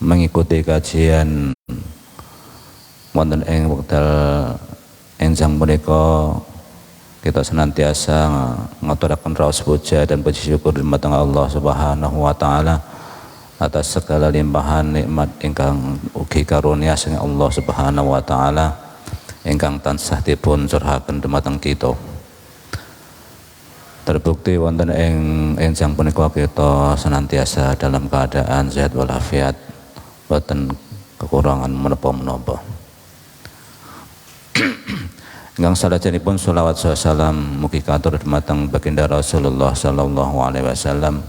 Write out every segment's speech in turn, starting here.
mengikuti kajian wonten ing wekdal enjang punika kita senantiasa ngaturaken raos puja dan puji syukur dumateng Allah Subhanahu wa taala atas segala limpahan nikmat ingkang ugi karunia saking Allah Subhanahu wa taala ingkang tansah dipun curahaken dumateng kita. Terbukti wonten ing enjang punika kita senantiasa dalam keadaan sehat walafiat, boten kekurangan menapa-menapa. Ingkang salajengipun sholawat salam mugi katur dumateng baginda Rasulullah sallallahu alaihi wasallam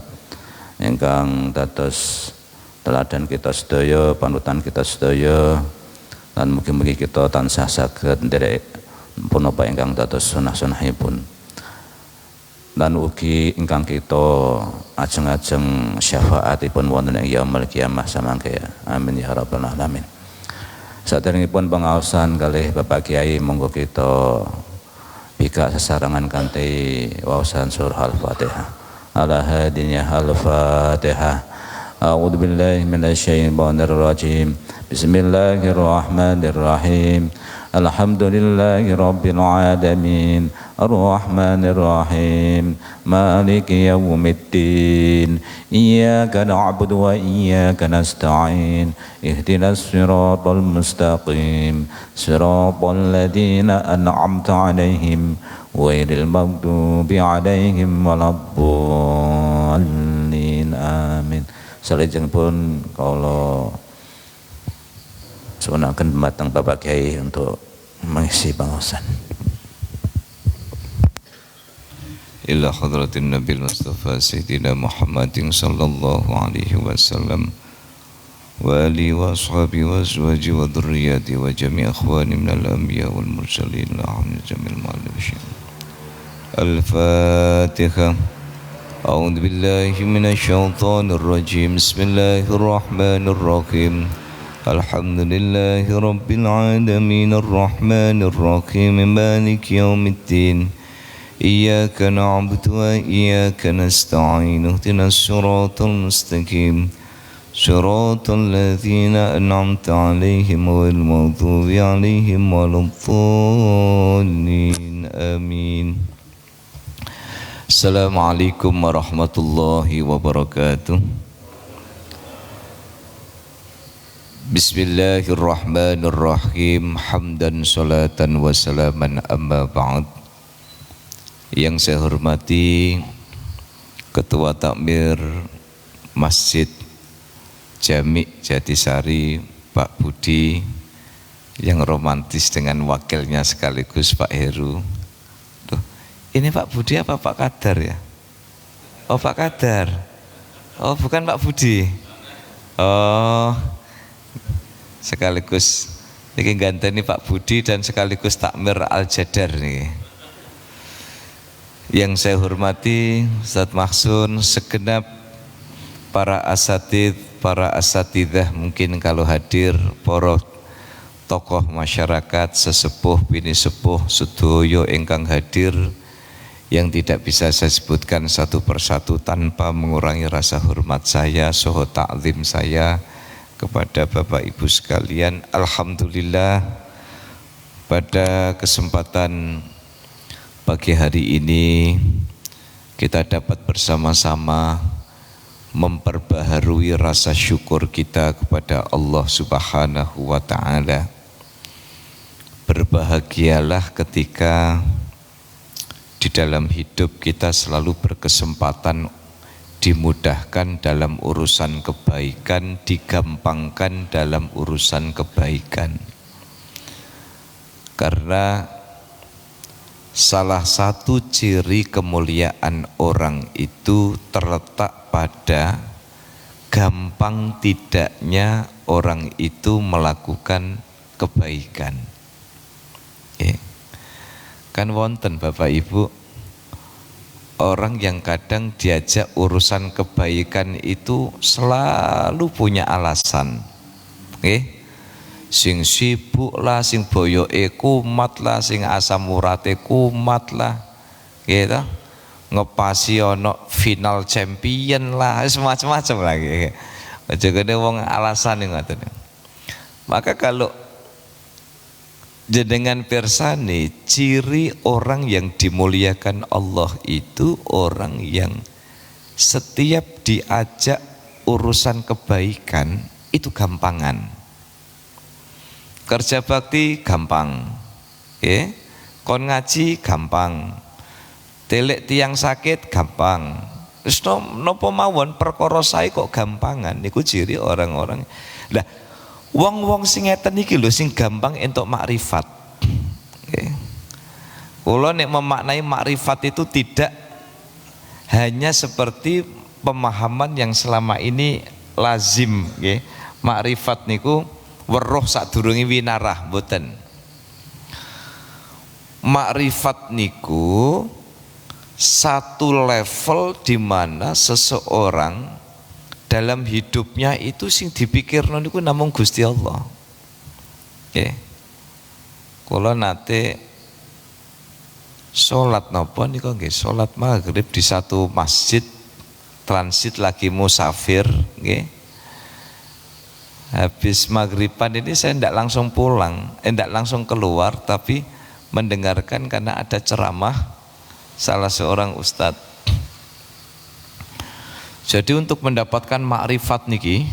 ingkang dados teladan kita sedaya, panutan kita sedaya, lan mugi-mugi kita tansah saged nderek punapa ingkang dados sunah-sunahipun. Lan ugi ingkang kita ajeng-ajeng syafaatipun wonten ing yaumul qiyamah samangke. Amin ya rabbal alamin. Saderengipun pangaosan kalih Bapak Kiai monggo kita bika sesarengan kanthi waosan surah Al-Fatihah. Ala hadinya Al-Fatihah. A'udzu billahi minasyaitonir rajim. Bismillahirrahmanirrahim. Alhamdulillahi rabbil alamin. Ar-Rahmanir Rahim. Maliki yaumiddin. Iyyaka na'budu wa iyyaka nasta'in. Ihdinas siratal mustaqim. Siratal ladzina an'amta 'alaihim ghairil maghdubi 'alaihim waladdallin. Amin. Salajengipun kula sunaken dumateng Bapak Kiai untuk mengisi pangaosan. Ila hadratin Nabi Mustafa Sayyidina Muhammadin sallallahu alaihi wasallam wa alihi wa ashabihi wa azwaji wa dhurriyyati wa jami' akhwani minal anbiya wal mursalin lahum jamil ma'al-bashin. Al-Fatihah. A'udzu billahi minasy syaithanir rajim. Bismillahirrahmanirrahim. Alhamdulillahi rabbil alamin arrahmanir rahim maliki yaumiddin. Iyyaka na'budu wa iyyaka nasta'in. Ihdinas siratal mustaqim. Siratal ladzina an'amta 'alaihim ghairil maghdubi 'alaihim waladdallin. Amin. Assalamualaikum warahmatullahi wabarakatuh. Bismillahirrahmanirrahim. Hamdan salatan wa salaman amma ba'd. Yang saya hormati Ketua Takmir Masjid Jami' Jatisari Pak Budi, yang romantis dengan wakilnya sekaligus Pak Heru. Tuh, ini Pak Budi apa Pak Kadar ya? Oh Pak Kadar. Oh bukan Pak Budi. Oh sekaligus ini ganteni Pak Budi dan sekaligus Takmir Al-Jadar nih. Yang saya hormati Ustaz Mahsun, segenap para asatidz, para asatidzah mungkin kalau hadir, para tokoh masyarakat, sesepuh, bini sepuh, sedoyo ingkang hadir, yang tidak bisa saya sebutkan satu persatu tanpa mengurangi rasa hormat saya, soho ta'zim saya kepada Bapak Ibu sekalian. Alhamdulillah pada kesempatan pagi hari ini kita dapat bersama-sama memperbaharui rasa syukur kita kepada Allah Subhanahu wa ta'ala. Berbahagialah ketika di dalam hidup kita selalu berkesempatan dimudahkan dalam urusan kebaikan, digampangkan dalam urusan kebaikan. Karena salah satu ciri kemuliaan orang itu terletak pada gampang tidaknya orang itu melakukan kebaikan. Kan wonten Bapak Ibu orang yang kadang diajak urusan kebaikan itu selalu punya alasan. Sing sibuk lah, sing boyoke kumat lah, sing asam urate kumat lah, gitu. Ngepasi ono final champion lah, semacam-macam lagi. Aja kene wong alasan ngoten. Maka kalau jenengan persani, ciri orang yang dimuliakan Allah itu orang yang setiap diajak urusan kebaikan itu gampangan. Kerja bakti gampang, kon ngaji gampang, telek tiang sakit gampang. Terus nopo mawon perkara sae kok gampangan. Niku ciri orang-orang. Lah wong-wong sing ngeten iki lho sing gampang entuk makrifat. Kula nek memaknai makrifat itu tidak hanya seperti pemahaman yang selama ini lazim, nggih. Makrifat niku weruh sadurunge winarah, mboten. Makrifat niku satu level di mana seseorang dalam hidupnya itu sing dipikirno niku namung Gusti Allah. Nggih. Kula nate salat napa niku nggih, salat maghrib di satu masjid, transit lagi musafir, nggih. Habis maghriban ini saya tidak langsung pulang, tidak langsung keluar, tapi mendengarkan karena ada ceramah salah seorang ustadz. Jadi untuk mendapatkan makrifat niki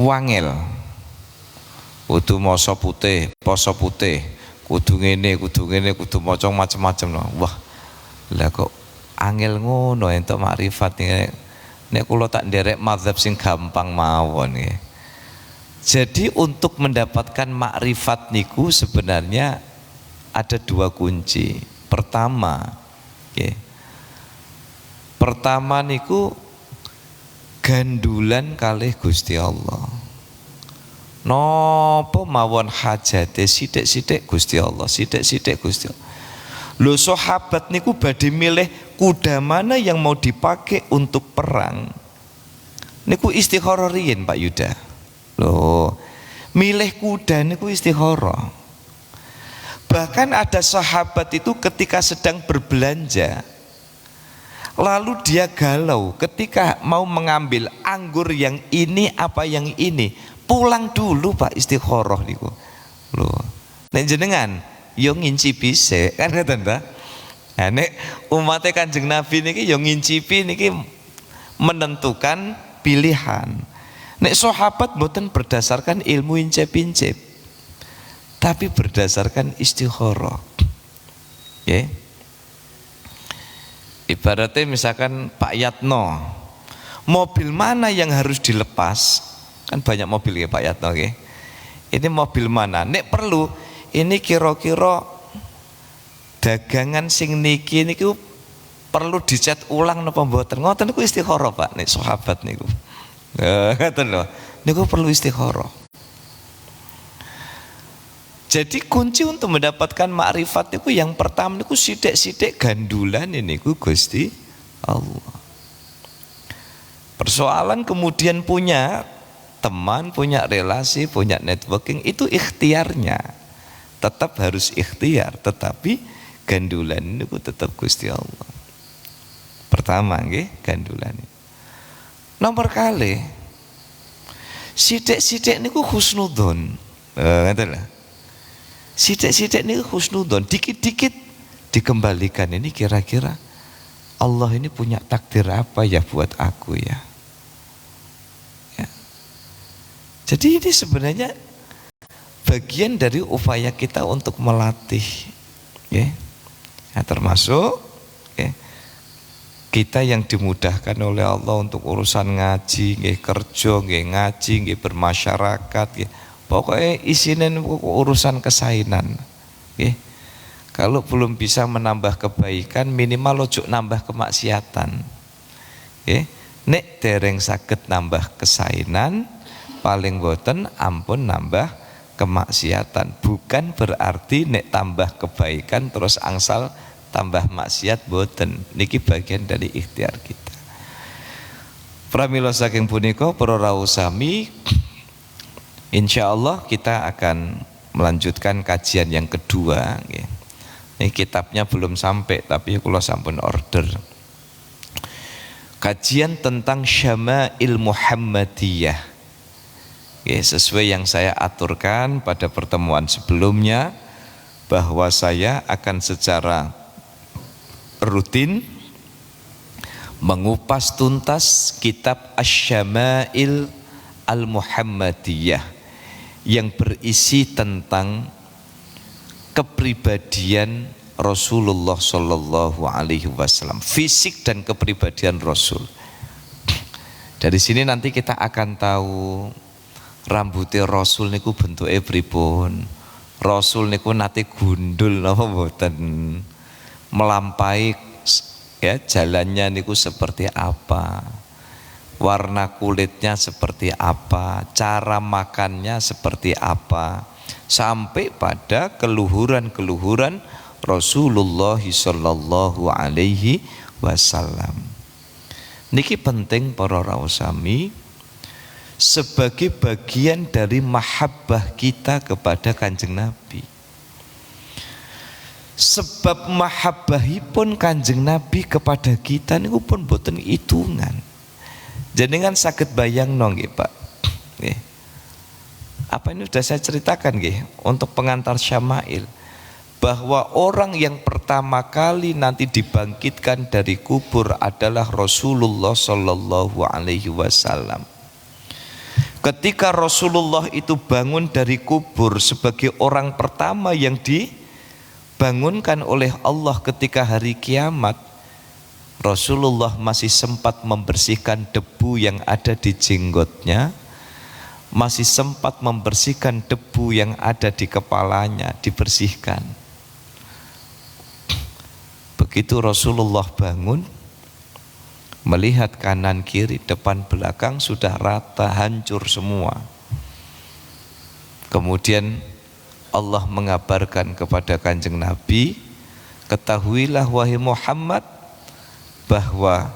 wangel. Kudu maca putih, poso putih, kudu ngene, kudu maca macam-macam loh. Wah, lah kok angel ngono entuk makrifat niki. Nek kula tak nderek mazhab sing gampang mawon nggih. Jadi untuk mendapatkan makrifat niku sebenarnya ada dua kunci. Pertama niku gandulan kalih Gusti Allah. Napa mawon hajate sithik-sithik Gusti Allah, sithik-sithik Gusti Allah. Lho sahabat niku badhe milih kuda mana yang mau dipakai untuk perang. Niku istikharah riyin Pak Yuda. Loh, milih kuda niku istikharah. Bahkan ada sahabat itu ketika sedang berbelanja, lalu dia galau ketika mau mengambil anggur yang ini apa yang ini. Pulang dulu Pak, istikharah niku. Loh, nek jenengan yo ngincipi sik kan ngoten ta? Nah, nek umat Kanjeng Nabi niki yo ngincipi niki menentukan pilihan. Nek sahabat mboten berdasarkan ilmu incip-incip, tapi berdasarkan istikharah. Ya. Ibaratnya misalkan Pak Yatno, mobil mana yang harus dilepas? Kan banyak mobil ya Pak Yatno ya. Ini mobil mana? Nek perlu ini kira-kira dagangan sing niki niku perlu dicat ulang napa mboten? Ngoten niku istikharah Pak, nek sahabat niku. Ngoten lho. Niku perlu istikharah. Jadi kunci untuk mendapatkan makrifat itu yang pertama niku sithik-sithik gandulan niku Gusti Allah. Persoalan kemudian punya teman, punya relasi, punya networking itu ikhtiarnya. Tetap harus ikhtiar, tetapi gandulan niku tetap Gusti Allah. Pertama nggih gandulan. Nomor kali sithik-sithik niku husnudzon. Ngoten lho. Sithik-sithik niku husnudzon, dikit-dikit dikembalikan. Ini kira-kira Allah ini punya takdir apa ya buat aku ya. Jadi ini sebenarnya bagian dari upaya kita untuk melatih, ya. Nah, termasuk ya, kita yang dimudahkan oleh Allah untuk urusan ngaji, nggih kerja, nggih ngaji, nggih bermasyarakat, nggih. Pokoknya isinen urusan kesainan, nggih. Kalau belum bisa menambah kebaikan, minimal ojo nambah kemaksiatan. Nggih. Nek dereng saged nambah kesainan, paling boten ampun nambah kemaksiatan. Bukan berarti nek tambah kebaikan terus angsal tambah maksiat, boten. Niki bagian dari ikhtiar kita. Pramila saking punika para rawuh sami, insyaallah kita akan melanjutkan kajian yang kedua. Ini kitabnya belum sampai, tapi kula sampun order. kajian tentang Syama'il Muhammadiyah. Ya, sesuai yang saya aturkan pada pertemuan sebelumnya, bahwa saya akan secara rutin mengupas tuntas kitab Asy-Syama'il Al-Muhammadiyah yang berisi tentang kepribadian Rasulullah Shallallahu Alaihi Wasallam, fisik dan kepribadian Rasul. Dari sini nanti kita akan tahu rambutnya Rasul niku bentuknya pripun, Rasul niku nate gundul napa mboten, melampai ya jalannya niku seperti apa, warna kulitnya seperti apa, cara makannya seperti apa, sampai pada keluhuran-keluhuran Rasulullah sallallahu alaihi wasallam. Niki penting para rawasami, sebagai bagian dari mahabbah kita kepada Kanjeng Nabi. Sebab mahabbahipun Kanjeng Nabi kepada kita niku pun boten hitungan. Jenengan saged bayang nggih Pak. Nggih. Apa ini sudah saya ceritakan nggih untuk pengantar Syama'il, bahwa orang yang pertama kali nanti dibangkitkan dari kubur adalah Rasulullah sallallahu alaihi wasallam. Ketika Rasulullah itu bangun dari kubur sebagai orang pertama yang dibangunkan oleh Allah ketika hari kiamat, Rasulullah masih sempat membersihkan debu yang ada di jenggotnya, masih sempat membersihkan debu yang ada di kepalanya, dibersihkan. Begitu Rasulullah bangun, melihat kanan kiri depan belakang sudah rata, hancur semua. Kemudian Allah mengabarkan kepada Kanjeng Nabi, ketahuilah wahai Muhammad bahwa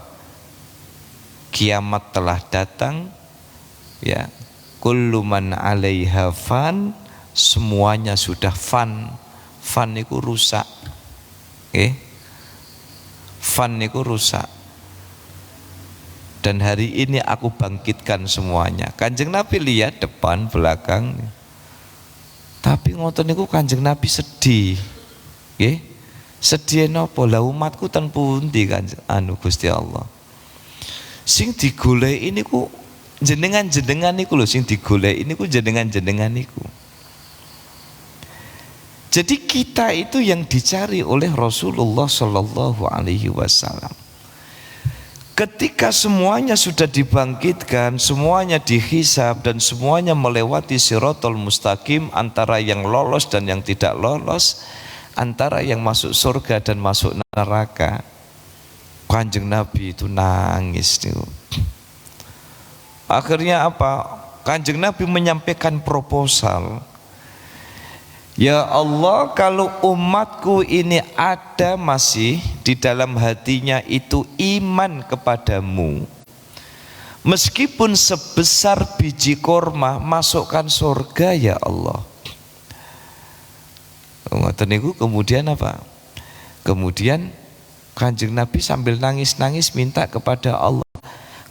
kiamat telah datang, ya, kullu man 'alaiha fan, semuanya sudah fan. Fan itu rusak. Fan itu rusak. Dan hari ini aku bangkitkan semuanya. Kanjeng Nabi lihat depan belakang, tapi ngoten niku Kanjeng Nabi sedih. Nggih. Sedih napa? Lah umatku ten pundi Kanjeng Gusti Allah. Sing digoleki niku jenengan-jenengan niku lho, sing digoleki niku jenengan-jenengan niku. Jadi kita itu yang dicari oleh Rasulullah sallallahu alaihi wasallam. Ketika semuanya sudah dibangkitkan, semuanya dihisab dan semuanya melewati Shiratal Mustaqim, antara yang lolos dan yang tidak lolos, antara yang masuk surga dan masuk neraka, Kanjeng Nabi itu nangis. Akhirnya apa? Kanjeng Nabi menyampaikan proposal. Ya Allah, kalau umatku ini ada masih di dalam hatinya itu iman kepadamu, meskipun sebesar biji korma, masukkan surga ya Allah. Kemudian apa? Kemudian Kanjeng Nabi sambil nangis-nangis minta kepada Allah,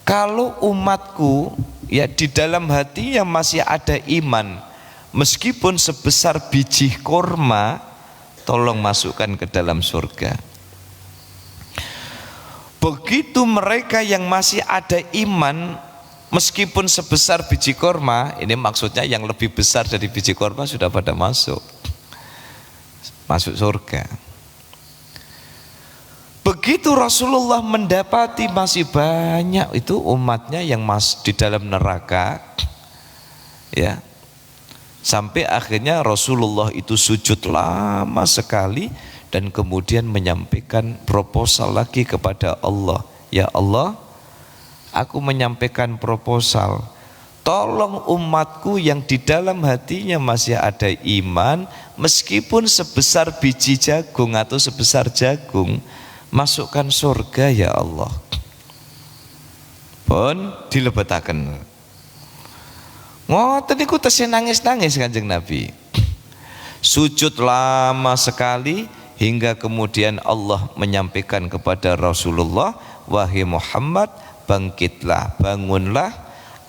kalau umatku ya di dalam hatinya masih ada iman, meskipun sebesar biji korma, tolong masukkan ke dalam surga. Begitu mereka yang masih ada iman, meskipun sebesar biji korma, ini maksudnya yang lebih besar dari biji korma sudah pada masuk surga. Begitu Rasulullah mendapati masih banyak itu umatnya yang di dalam neraka, ya, sampai akhirnya Rasulullah itu sujud lama sekali dan kemudian menyampaikan proposal lagi kepada Allah. Ya Allah, aku menyampaikan proposal, tolong umatku yang di dalam hatinya masih ada iman, meskipun sebesar biji jagung atau sebesar jagung, masukkan surga ya Allah. Pun dilebetaken. Ngoten niku tesih nangis-nangis Kanjeng Nabi. Sujud lama sekali hingga kemudian Allah menyampaikan kepada Rasulullah, wahai Muhammad, bangkitlah, bangunlah,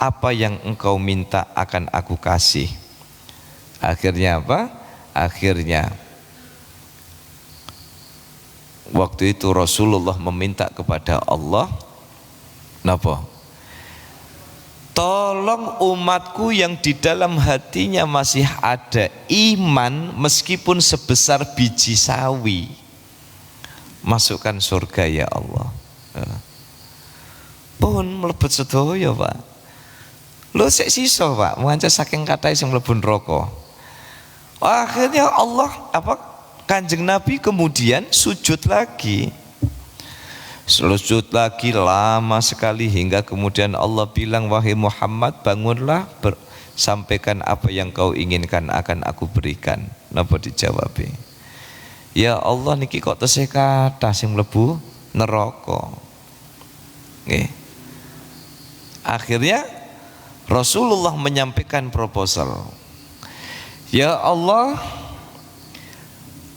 apa yang engkau minta akan aku kasih. Akhirnya apa? Akhirnya waktu itu Rasulullah meminta kepada Allah, napa? Tolong umatku yang di dalam hatinya masih ada iman meskipun sebesar biji sawi, masukkan surga ya Allah. Pun mlebet sedaya, Pak. Lho sik sisa, Pak, manca saking kathah sing mlebu neraka. Akhirnya Allah Kanjeng Nabi kemudian sujud lagi. Sujud lagi lama sekali hingga kemudian Allah bilang, wahai Muhammad, bangunlah, sampaikan apa yang kau inginkan akan aku berikan. Napa dijawab? Ya Allah, niki kok tesih kathah sing mlebu neraka. Nggih. Akhirnya Rasulullah menyampaikan proposal. Ya Allah,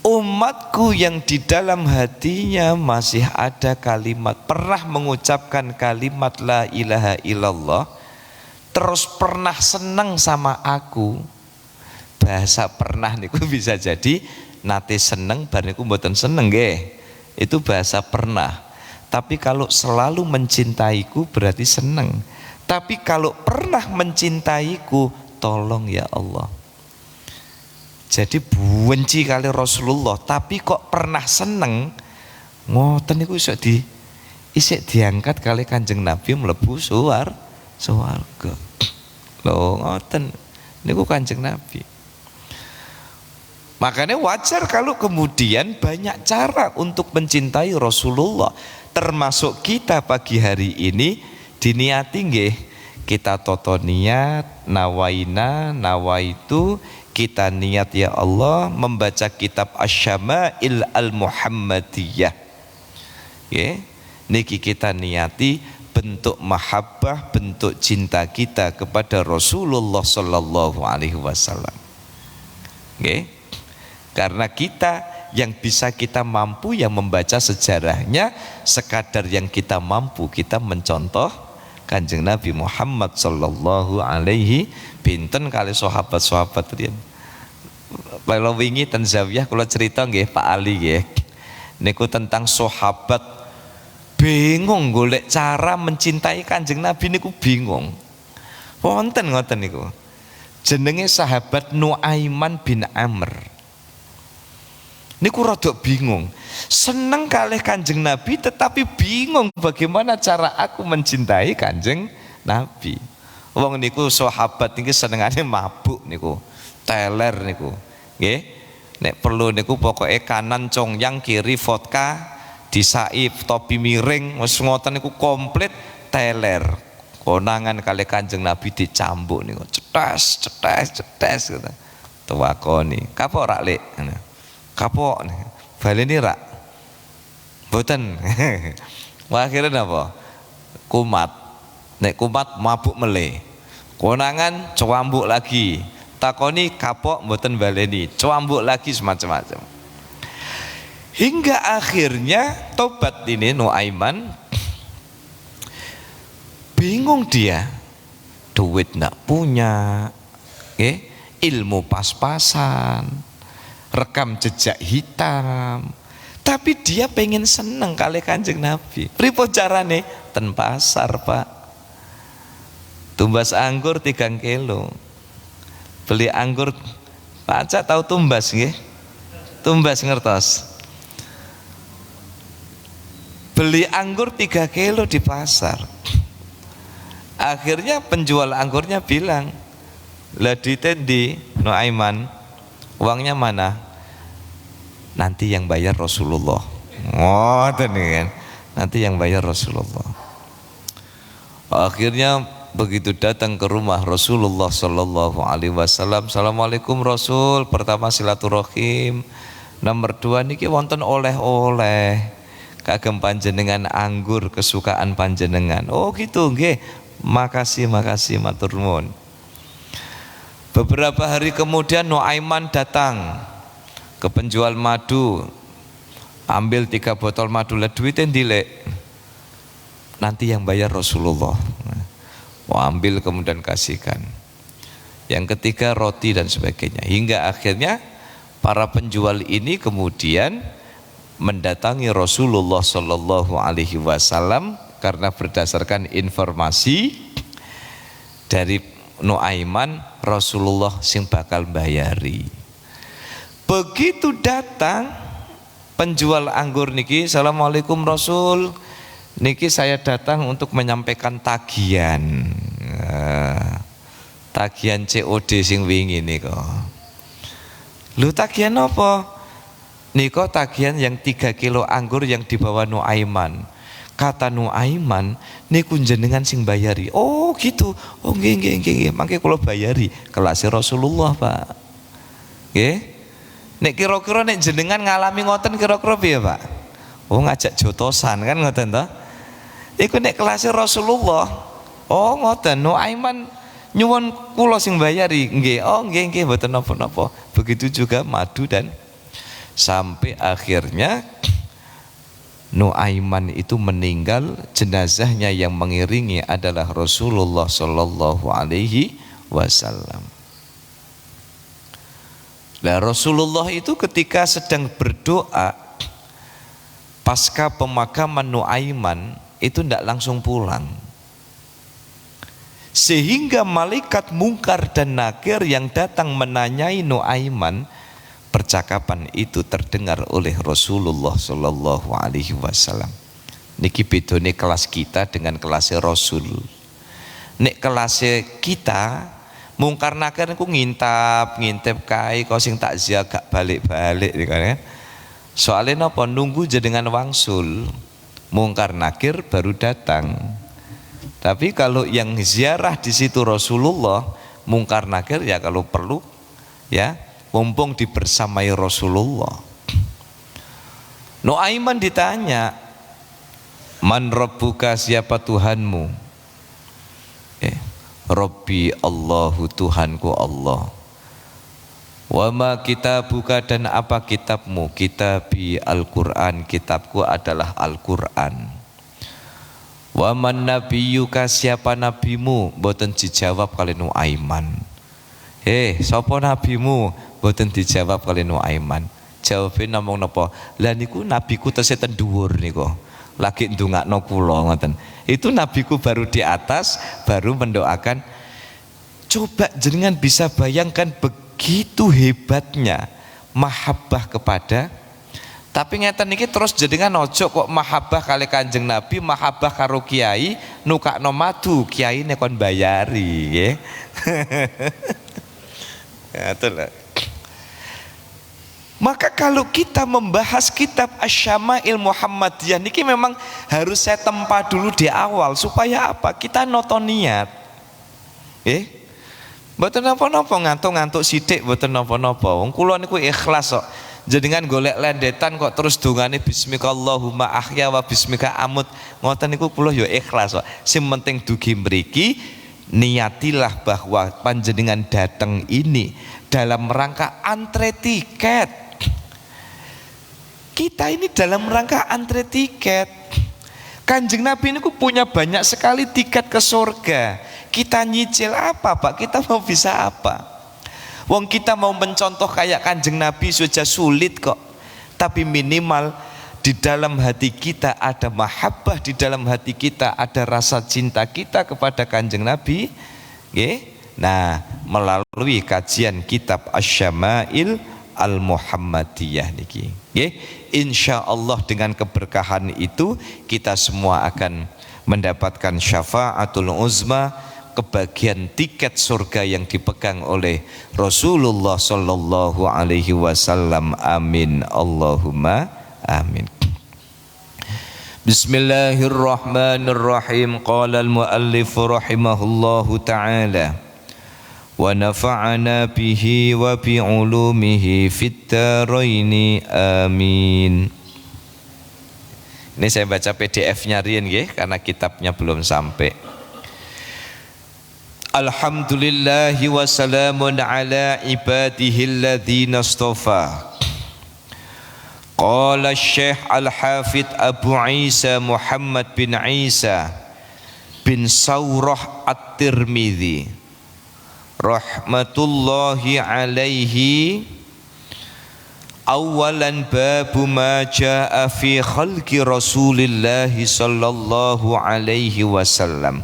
umatku yang di dalam hatinya masih ada kalimat, pernah mengucapkan kalimat la ilaha illallah, terus pernah senang sama aku. Bahasa pernah niku bisa jadi nate seneng bar niku mboten seneng nggih. Itu bahasa pernah. Tapi kalau selalu mencintaiku berarti seneng. Tapi kalau pernah mencintaiku, tolong ya Allah. Jadi benci kali Rasulullah, tapi kok pernah seneng, ngoten niku isik diangkat kali Kanjeng Nabi mlebu swarga. Lho ngoten niku Kanjeng Nabi. Makanya wajar kalau kemudian banyak cara untuk mencintai Rasulullah, termasuk kita pagi hari ini diniati nggih, kita toto niat, nawaitu, kita niat ya Allah membaca kitab Asy-Syama'il Al-Muhammadiyah. Niki kita niati bentuk mahabbah, bentuk cinta kita kepada Rasulullah sallallahu alaihi wasallam. Karena kita yang bisa kita mampu yang membaca sejarahnya, sekadar yang kita mampu kita mencontoh Kanjeng Nabi Muhammad sallallahu alaihi pinten kali sahabat-sahabat riyen. Kalau wingi ten zawiyah kula cerita nggih Pak Ali nggih. Niku tentang sahabat bingung golek cara mencintai Kanjeng Nabi niku bingung. Wonten ngoten niku. Jenenge sahabat Nuaiman bin Amr. Niku rada bingung. Seneng kalih Kanjeng Nabi tetapi bingung bagaimana cara aku mencintai Kanjeng Nabi. Wong niku sahabat niki senengane mabuk niku, teler niku, nggih. Nek perlu niku pokoke kanan congyang, kiri vodka, disaip topi miring, wis ngoten niku komplit teler. Konangan kali Kanjeng Nabi dicambuk niku, cetes gitu. Tuwakoni, kapok rak Lek? Kapok, baleni rak? Mboten. Wah akhirnya napa? Kumat. Nek kumat mabuk meleh, konangan cewambuk lagi, takoni kapok mboten baleni, cewambuk lagi, semacam-macam. Hingga akhirnya tobat ini Nuaiman, bingung dia, duit ndak punya, ilmu pas-pasan, rekam jejak hitam, tapi dia pengen seneng kali Kanjeng Nabi. Pripun carane? Ten pasar, Pak. Tumbas anggur 3 kilo. Beli anggur, Pak Acak tahu tumbas nggih? Tumbas ngertos. Beli anggur 3 kilo di pasar. Akhirnya penjual anggurnya bilang, "Lah duitnya di Nuaiman, uangnya mana?" Nanti yang bayar Rasulullah. Ngoten kan. Nanti yang bayar Rasulullah. Akhirnya begitu datang ke rumah Rasulullah sallallahu alaihi wasallam, "Assalamualaikum Rasul." Pertama silaturahim. Nomor 2 niki wonten oleh-oleh. Kagem panjenengan anggur kesukaan panjenengan. Oh gitu nggih. Makasih matur nuwun. Beberapa hari kemudian Nuaiman datang ke penjual madu, ambil 3 botol madu. Lah duitnya ndilek. nanti yang bayar Rasulullah. Mau ambil kemudian kasihkan. Yang ketiga roti dan sebagainya. Hingga akhirnya para penjual ini kemudian mendatangi Rasulullah Shallallahu Alaihi Wasallam karena berdasarkan informasi dari Nuaiman, Rasulullah sing bakal bayari. Begitu datang penjual anggur niki, Assalamualaikum Rasul, niki saya datang untuk menyampaikan tagihan. Tagihan COD sing wingi niko. Lu tagihan apa? Niko tagihan yang 3 kilo anggur yang dibawa Nuaiman. Kata Nuaiman, niku jenengan sing bayari. Oh gitu. Oh nggih. Mangke kula bayari. Kelasé Rasulullah, Pak. Nggih. Nek kira-kira nek jenengan ngalami ngoten kira-kira piye, Pak? Oh ngajak jotosan kan ngoten to? Iku nek kelasé Rasulullah. Oh ngoten, Nuaiman nyuwun kula sing bayari. Nggih. Oh nggih mboten napa-napa. Begitu juga madu dan sampai akhirnya Nuaiman itu meninggal, jenazahnya yang mengiringi adalah Rasulullah Shallallahu Alaihi Wasallam. Nah, Rasulullah itu ketika sedang berdoa pasca pemakaman Nuaiman itu tidak langsung pulang, sehingga malaikat Mungkar dan Nakir yang datang menanyai Nuaiman, percakapan itu terdengar oleh Rasulullah Shallallahu Alaihi Wasallam. Niki bedone kelas kita dengan kelas Rasul. Nek kelas kita Mungkar Nakir niku ngintip kae kok sing takziah gak balik-balik kan. Soalnya napa nunggu jenengan wangsul, Mungkar Nakir baru datang. Tapi kalau yang ziarah di situ Rasulullah, Mungkar Nakir ya kalau perlu ya mumpung dibersamai Rasulullah. Nuaiman ditanya, man rabbuka, siapa Tuhanmu? Rabbi Allahu, Tuhanku Allah. Wa ma kitabuka, dan apa kitabmu? Kitabi Al-Quran, kitabku adalah Al-Quran. Wa man nabiyuka, siapa nabimu? Boten dijawab kali Nuaiman. Sapa nabimu? Boten dijawab kali Nuaiman. Jawabnya namung napa? Lah niku nabiku tesih ten dhuwur niku. Lagi ndongakno kula ngoten. Itu nabiku baru di atas, baru mendoakan. Coba jenengan bisa bayangkan begitu hebatnya mahabbah kepada. Tapi ngeten niki terus jenengan ojo kok mahabbah kali Kanjeng Nabi, mahabbah karo kiai nukakno madu, kiai nek kon bayari nggih. Maka kalau kita membahas kitab Asy-Syama'il Muhammadiyah niki memang harus saya tempa dulu di awal supaya apa? Kita noto niat. Mboten napa-napa ngantuk-ngantuk sithik mboten napa-napa. Wong kula niku ikhlas kok. Jenengan golek lendetan kok terus dongane bismikallahumma ahya wa bismika amut. Ngoten niku kula ya ikhlas kok. Sing penting dugi mriki niatilah bahwa panjenengan datang ini dalam rangka antre tiket. Kita ini dalam rangka antre tiket. Kanjeng Nabi ini punya banyak sekali tiket ke surga. Kita nyicil apa Pak? Kita mau bisa apa? Wong kita mau mencontoh kayak Kanjeng Nabi sudah sulit kok. Tapi minimal di dalam hati kita ada mahabbah, di dalam hati kita ada rasa cinta kita kepada Kanjeng Nabi. Nah, melalui kajian kitab Asy-Syama'il Al-Muhammadiyah niki. Insya Allah dengan keberkahan itu kita semua akan mendapatkan syafaatul uzma, kebagian tiket surga yang dipegang oleh Rasulullah Sallallahu Alaihi Wasallam. Amin Allahumma amin. Bismillahirrahmanirrahim. Qala al-muallif rahimahullahu ta'ala wa nafa'ana bihi wa bi ulumihi fit dharaini amin. Ini saya baca PDF-nya riyen nggih karena kitabnya belum sampai. Alhamdulillahi wa salamun ala ibadihi alladzina istafa. Qala Syekh Al-Hafidh Abu Isa Muhammad bin Isa bin Saurah At-Tirmidzi rahmatullahi alaihi, awalan babu ma jaa fi khalqi Rasulillah sallallahu alaihi wasallam.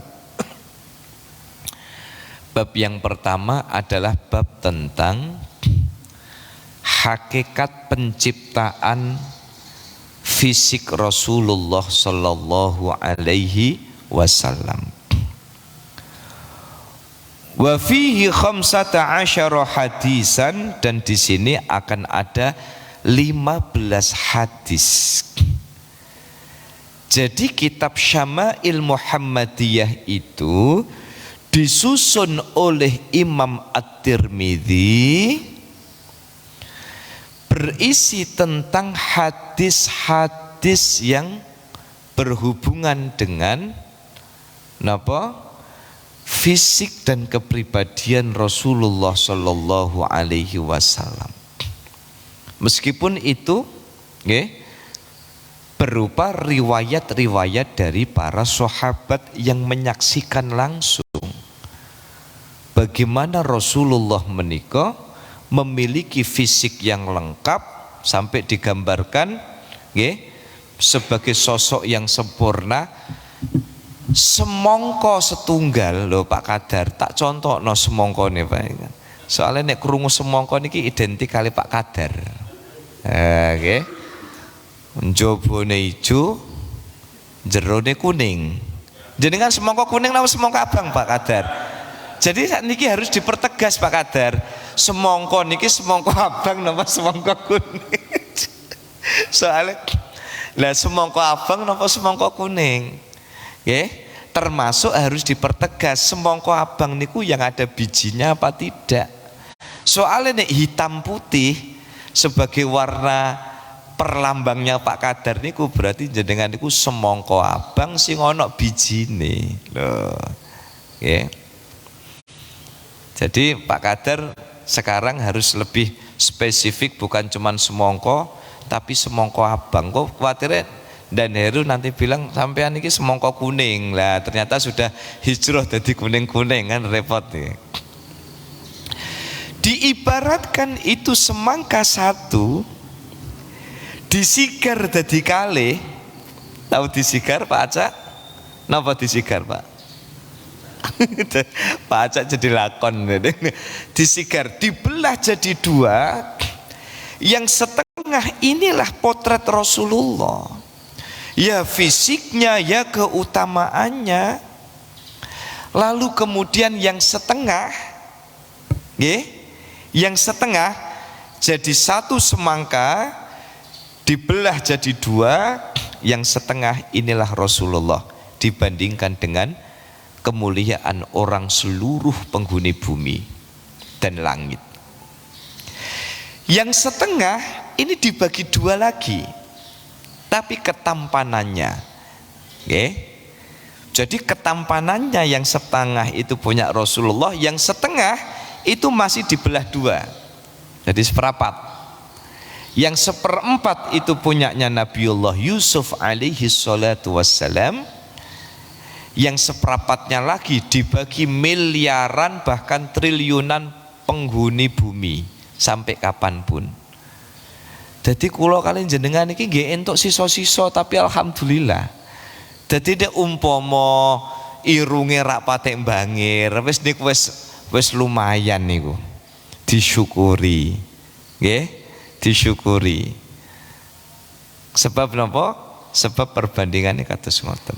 Bab yang pertama adalah bab tentang hakikat penciptaan fisik Rasulullah sallallahu alaihi wasallam. Wa fihi 15 hadisan, dan di sini akan ada 15 hadis. Jadi kitab Syama'il Muhammadiyah itu disusun oleh Imam At-Tirmidzi, berisi tentang hadis-hadis yang berhubungan dengan napa? Fisik dan kepribadian Rasulullah Sallallahu Alaihi Wasallam. Meskipun itu berupa riwayat-riwayat dari para sahabat yang menyaksikan langsung bagaimana Rasulullah menika memiliki fisik yang lengkap sampai digambarkan sebagai sosok yang sempurna. Semongko setunggal lho Pak Kadar, tak contoh no semongko nih Pak. Soalnya nek krungu semongko niki identik kali Pak Kadar. Oke. Njobone ijo, jerone kuning. Jenengan semongko kuning napa semongko abang Pak Kadar? Jadi saat niki harus dipertegas Pak Kadar. Semongko niki semongko abang napa semongko kuning? Soalnya lah semongko abang napa semongko kuning? Termasuk harus dipertegas semongko abang niku yang ada bijinya apa tidak. Soalnya nek hitam putih sebagai warna perlambangnya Pak Kadar niku berarti jenengan niku semongko abang sing ana bijine lho. Jadi Pak Kadar sekarang harus lebih spesifik, bukan cuman semongko tapi semongko abang. Kok khawatirnya dan Heru nanti bilang sampean ini semongko kuning lah, ternyata sudah hijrah jadi kuning-kuning, kan repot nih. Diibaratkan itu semangka satu disigar jadi kali. Tahu disigar Pak Acak? Napa disigar Pak? Pak Acak jadi lakon. Disigar, dibelah jadi dua. Yang setengah inilah potret Rasulullah, ya fisiknya, ya keutamaannya. Lalu kemudian yang setengah, yang setengah jadi satu semangka dibelah jadi dua. Yang setengah inilah Rasulullah dibandingkan dengan kemuliaan orang seluruh penghuni bumi dan langit. Yang setengah ini dibagi dua lagi, tapi ketampanannya, jadi ketampanannya yang setengah itu punya Rasulullah, yang setengah itu masih dibelah dua, jadi seperempat. Yang seperempat itu punyanya Nabiullah Yusuf alaihi salatu wassalam. Yang seperempatnya lagi dibagi miliaran bahkan triliunan penghuni bumi sampai kapanpun. Jadi kula kalian jenengan iki nggih entuk sisa-sisa, tapi alhamdulillah. Jadi nek umpama irunge rak patek bangir, wis niku wis lumayan niku. Disyukuri. Nggih, disyukuri. Sebab napa? Sebab perbandingannya kados ngoten.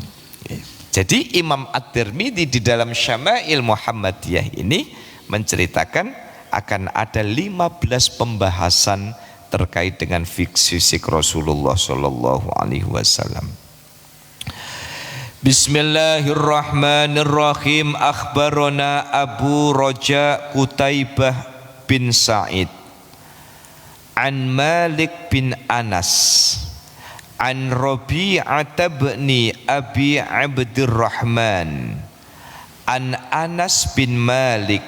Jadi Imam At-Tirmidzi di dalam Syama'il Muhammadiyah ini menceritakan akan ada 15 pembahasan terkait dengan fisik Rasulullah sallallahu alaihi wasallam. Bismillahirrahmanirrahim. Akhbarana Abu Raja Qutaibah bin Sa'id an Malik bin Anas an Rabi'ah bin Abi Abdurrahman an Anas bin Malik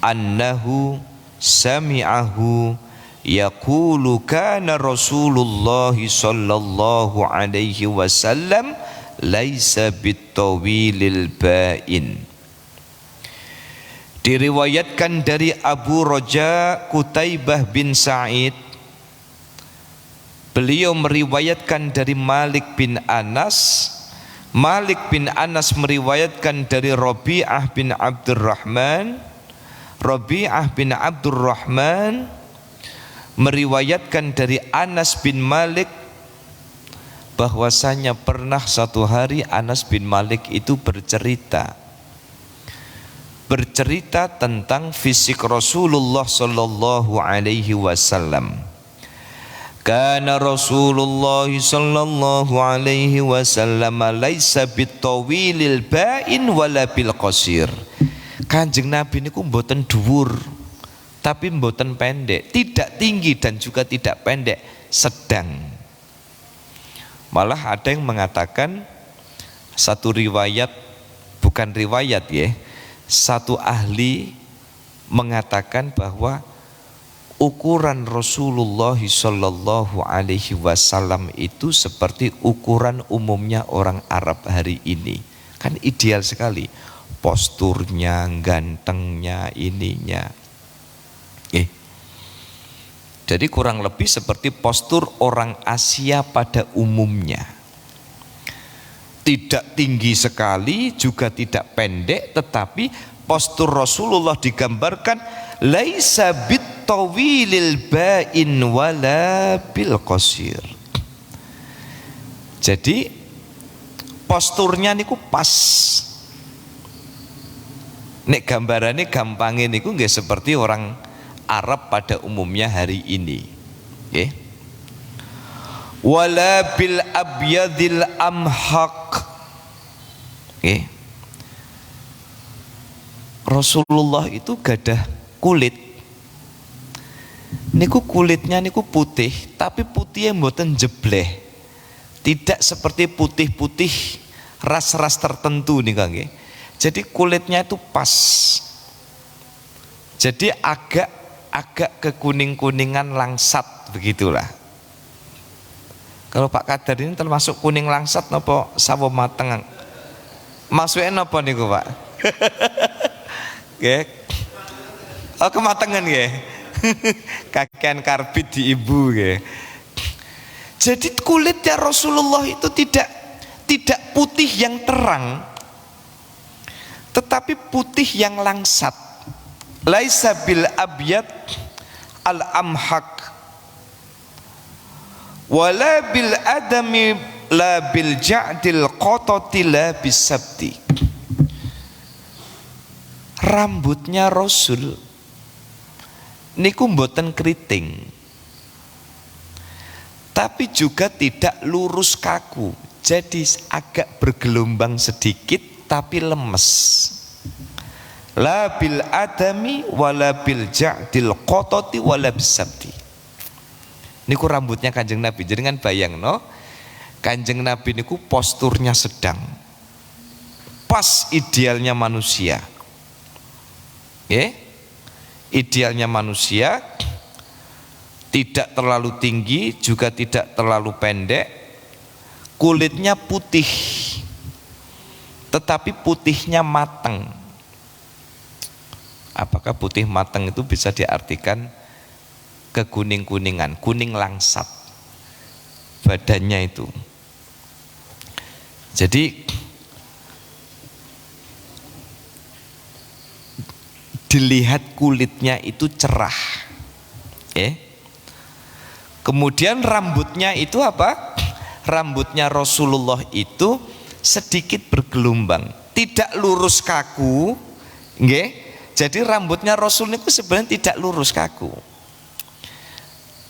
annahu sami'ahu yaqulu kana Rasulullah sallallahu alaihi wasallam laisa bitawilil ba'in. Diriwayatkan dari Abu Raja Qutaibah bin Sa'id, beliau meriwayatkan dari Malik bin Anas, Malik bin Anas meriwayatkan dari Rabi'ah bin Abdurrahman, Rabi'ah bin Abdurrahman meriwayatkan dari Anas bin Malik bahwasanya pernah satu hari Anas bin Malik itu bercerita tentang fisik Rasulullah sallallahu alaihi wasallam. Kana Rasulullah sallallahu alaihi wasallam laisa bitawilil ba'in wala bil qasir. Kanjeng Nabi niku mboten dhuwur tapi mboten pendek, tidak tinggi dan juga tidak pendek, sedang. Malah ada yang mengatakan, satu riwayat, bukan riwayat ya, satu ahli mengatakan bahwa ukuran Rasulullah sallallahu alaihi wasallam itu seperti ukuran umumnya orang Arab hari ini. Kan ideal sekali, posturnya, gantengnya, ininya. Jadi kurang lebih seperti postur orang Asia pada umumnya. Tidak tinggi sekali, juga tidak pendek, tetapi postur Rasulullah digambarkan laisa bitawilil ba'in wala bil qasir. Jadi posturnya niku pas. Nek gambarane gampangin niku nggih seperti orang Arab pada umumnya hari ini. Okay. Wala bil abyadil amhaq. Okay. Rasulullah itu gadah kulit. Niku kulitnya niku putih, tapi putihnya mboten jebleh. Tidak seperti putih-putih ras-ras tertentu nih Kang. Jadi kulitnya itu pas. Jadi agak kekuning-kuningan langsat begitulah. Kalau Pak Kadar ini termasuk kuning langsat napa sawo mateng? Masuke napa niku, Pak? Nggih. Oh, kematengan nggih. Kakean karbit di ibu nggih. Jadi kulitnya Rasulullah itu tidak putih yang terang, tetapi putih yang langsat. Laisa bil abyad al amhaq wala bil adami la bil ja'dil qatati la bisabti. Rambutnya Rasul niku mboten keriting, tapi juga tidak lurus kaku, jadi agak bergelombang sedikit tapi lemes. La bil adami wala bil ja'dil qatati wala bisabti. Niku rambutnya Kanjeng Nabi. Jadi kan bayangno, Kanjeng Nabi niku posturnya sedang, pas idealnya manusia. Idealnya manusia, tidak terlalu tinggi juga tidak terlalu pendek, kulitnya putih tetapi putihnya matang. Apakah putih matang itu bisa diartikan kekuning-kuningan, kuning langsat badannya itu. Jadi dilihat kulitnya itu cerah. Kemudian rambutnya itu apa? Rambutnya Rasulullah itu sedikit bergelombang, tidak lurus kaku, nggih. Jadi rambutnya Rasul itu sebenarnya tidak lurus kaku,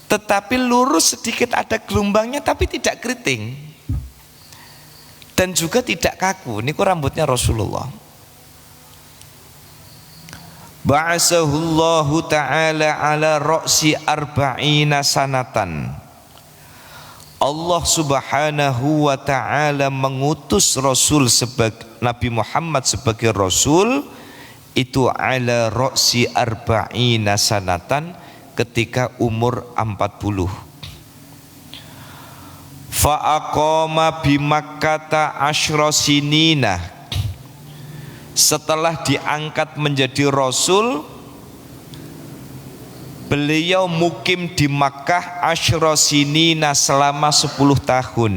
tetapi lurus sedikit ada gelombangnya, tapi tidak keriting dan juga tidak kaku. Niku rambutnya Rasulullah. Ba'asahullahu ta'ala ala ra'si arba'ina sanatan. Allah subhanahu wa ta'ala mengutus Rasul sebagai Nabi Muhammad sebagai Rasul itu ala ra'si arba'ina sanatan, ketika umur 40. Fa'aqama bimakkata asyra sinina. Setelah diangkat menjadi rasul, beliau mukim di Makkah asyra sinina selama 10 tahun.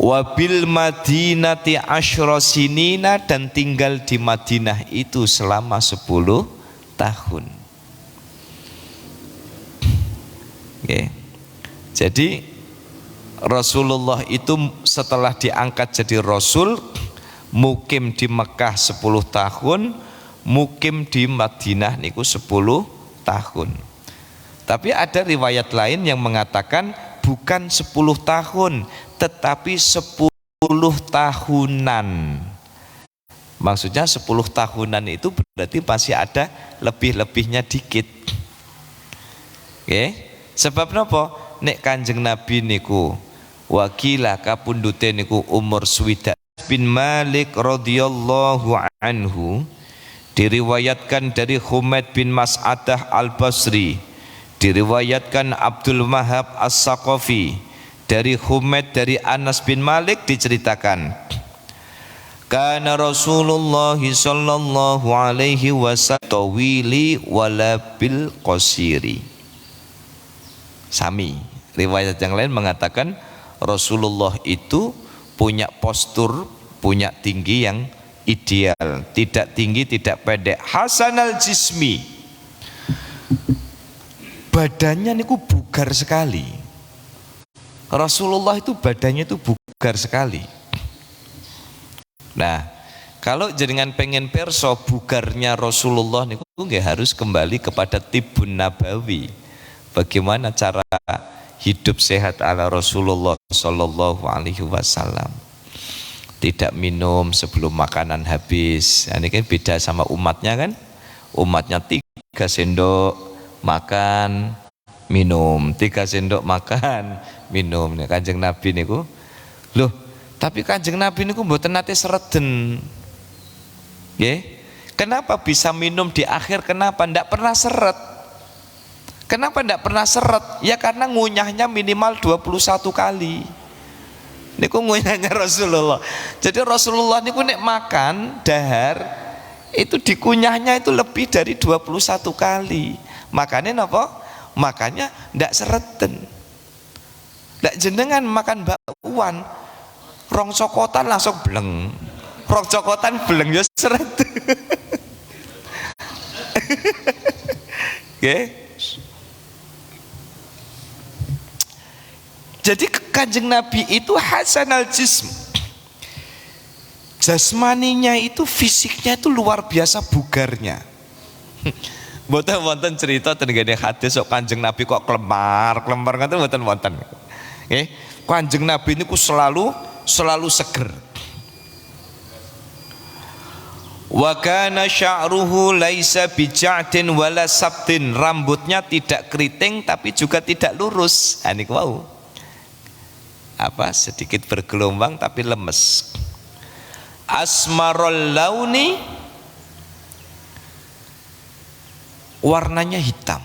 Wabil Madinati asyra sinina, dan tinggal di Madinah itu selama 10 tahun. Okay. Jadi Rasulullah itu setelah diangkat jadi Rasul, mukim di Mekah 10 tahun, mukim di Madinah niku 10 tahun. Tapi ada riwayat lain yang mengatakan bukan 10 tahun, tetapi 10 tahunan. Maksudnya 10 tahunan itu berarti masih ada lebih-lebihnya dikit. Oke? Sebab napa? Nek Kanjeng Nabi niku wakilah kapundhute niku umur swidak bin Malik radhiyallahu anhu, diriwayatkan dari Humaid bin Mas'adah al-Basri, diriwayatkan Abdul Wahab as-Saqafi, dari Humaid dari Anas bin Malik diceritakan, kana Rasulullah sallallahu alaihi wasallam tawili wala bil qasiri. Sami riwayat yang lain mengatakan Rasulullah itu punya postur, punya tinggi yang ideal, tidak tinggi tidak pendek, hasanal jismi, badannya niku bugar sekali. Rasulullah itu badannya itu bugar sekali. Nah, kalau jenengan pengen perso bugarnya Rasulullah niku nggih harus kembali kepada Tibbun Nabawi. Bagaimana cara hidup sehat ala Rasulullah sallallahu alaihi wasallam. Tidak minum sebelum makanan habis. Ini kan beda sama umatnya kan. Umatnya 3 sendok makan, minum, 3 sendok makan, minum. Kanjeng Nabi niku, loh, tapi Kanjeng Nabi niku mboten nate sereden. Nggih. Kenapa bisa minum di akhir? Kenapa ndak pernah seret? Kenapa ndak pernah seret? Ya karena ngunyahnya minimal 21 kali. Niku ngunyahnya Rasulullah. Jadi Rasulullah niku nek makan dahar itu dikunyahnya itu lebih dari 21 kali. Makanya napa? Makanya ndak sereten. Ndak jenengan makan bakwan, rong cokotan langsung bleng. Rong cokotan bleng ya seret. Nggih. Jadi Kanjeng Nabi itu hasanal jism, jasmaninya itu, fisiknya itu luar biasa bugarnya. Mboten wonten cerita tenggene hadis sok Kanjeng Nabi kok klemar ngoten mboten wonten. Nggih, Kanjeng Nabi niku selalu seger. Wa kana sya'ruhu laisa bija'tin wala sabtin, rambutnya tidak keriting tapi juga tidak lurus. Ha niku wau. Sedikit bergelombang tapi lemes. Asmarul launi, warnanya hitam.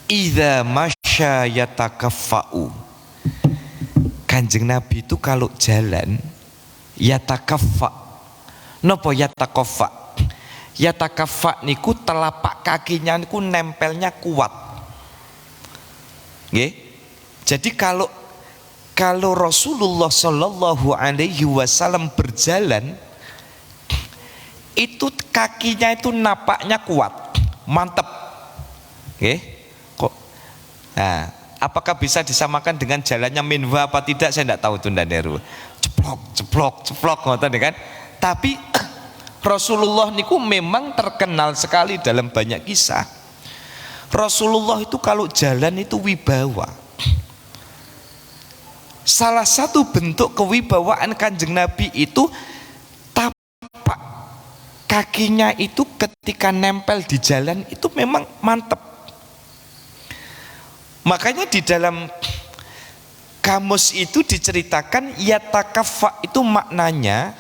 Idza masya yatakaffa'u, Kanjeng Nabi itu kalau jalan yatakaffa. Napa yatakaffa? Yatakaffa niku telapak kakinya niku nempelnya kuat. Nggih. Jadi kalau Rasulullah Shallallahu Alaihi Wasallam berjalan itu kakinya itu napaknya kuat, mantep. Oke, kok? Nah, apakah bisa disamakan dengan jalannya Minwa apa tidak? Saya tidak tahu Tunda Neru. Ceplok, ngoten kan? Tapi Rasulullah niku memang terkenal sekali dalam banyak kisah. Rasulullah itu kalau jalan itu wibawa. Salah satu bentuk kewibawaan Kanjeng Nabi itu tapak kakinya itu ketika nempel di jalan itu memang mantep. Makanya di dalam kamus itu diceritakan yatakaffa itu maknanya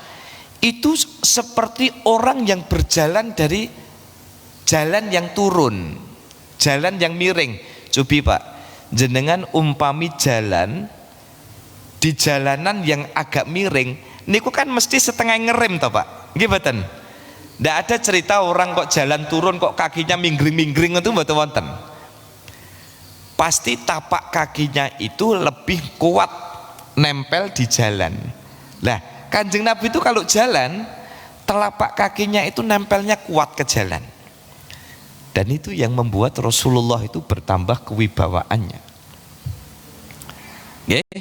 itu seperti orang yang berjalan dari jalan yang turun, jalan yang miring. Cobi Pak, jenengan umpami jalan di jalanan yang agak miring, niku kan mesti setengah ngerem toh Pak, nggih mboten? Ndak ada cerita orang kok jalan turun kok kakinya minggring-minggring itu mboten wonten. Pasti tapak kakinya itu lebih kuat nempel di jalan. Lah, Kanjeng Nabi itu kalau jalan, telapak kakinya itu nempelnya kuat ke jalan. Dan itu yang membuat Rasulullah itu bertambah kewibawaannya. Okay.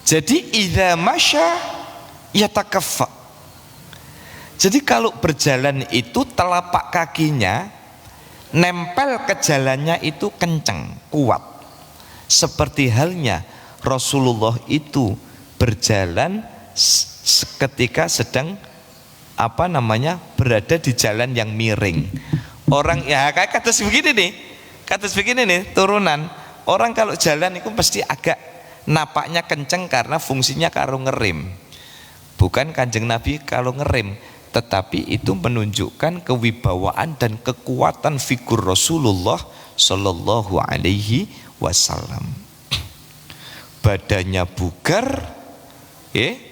Jadi idza masya yatakaffa. Jadi kalau berjalan itu telapak kakinya nempel ke jalannya itu kencang, kuat. Seperti halnya Rasulullah itu berjalan ketika sedang berada di jalan yang miring. Orang ya kayak kados begini nih turunan. Orang kalau jalan itu pasti agak napaknya kenceng karena fungsinya karo ngerem. Bukan Kanjeng Nabi kalau ngerem, tetapi itu menunjukkan kewibawaan dan kekuatan figur Rasulullah Shallallahu Alaihi Wasallam. Badannya bugar,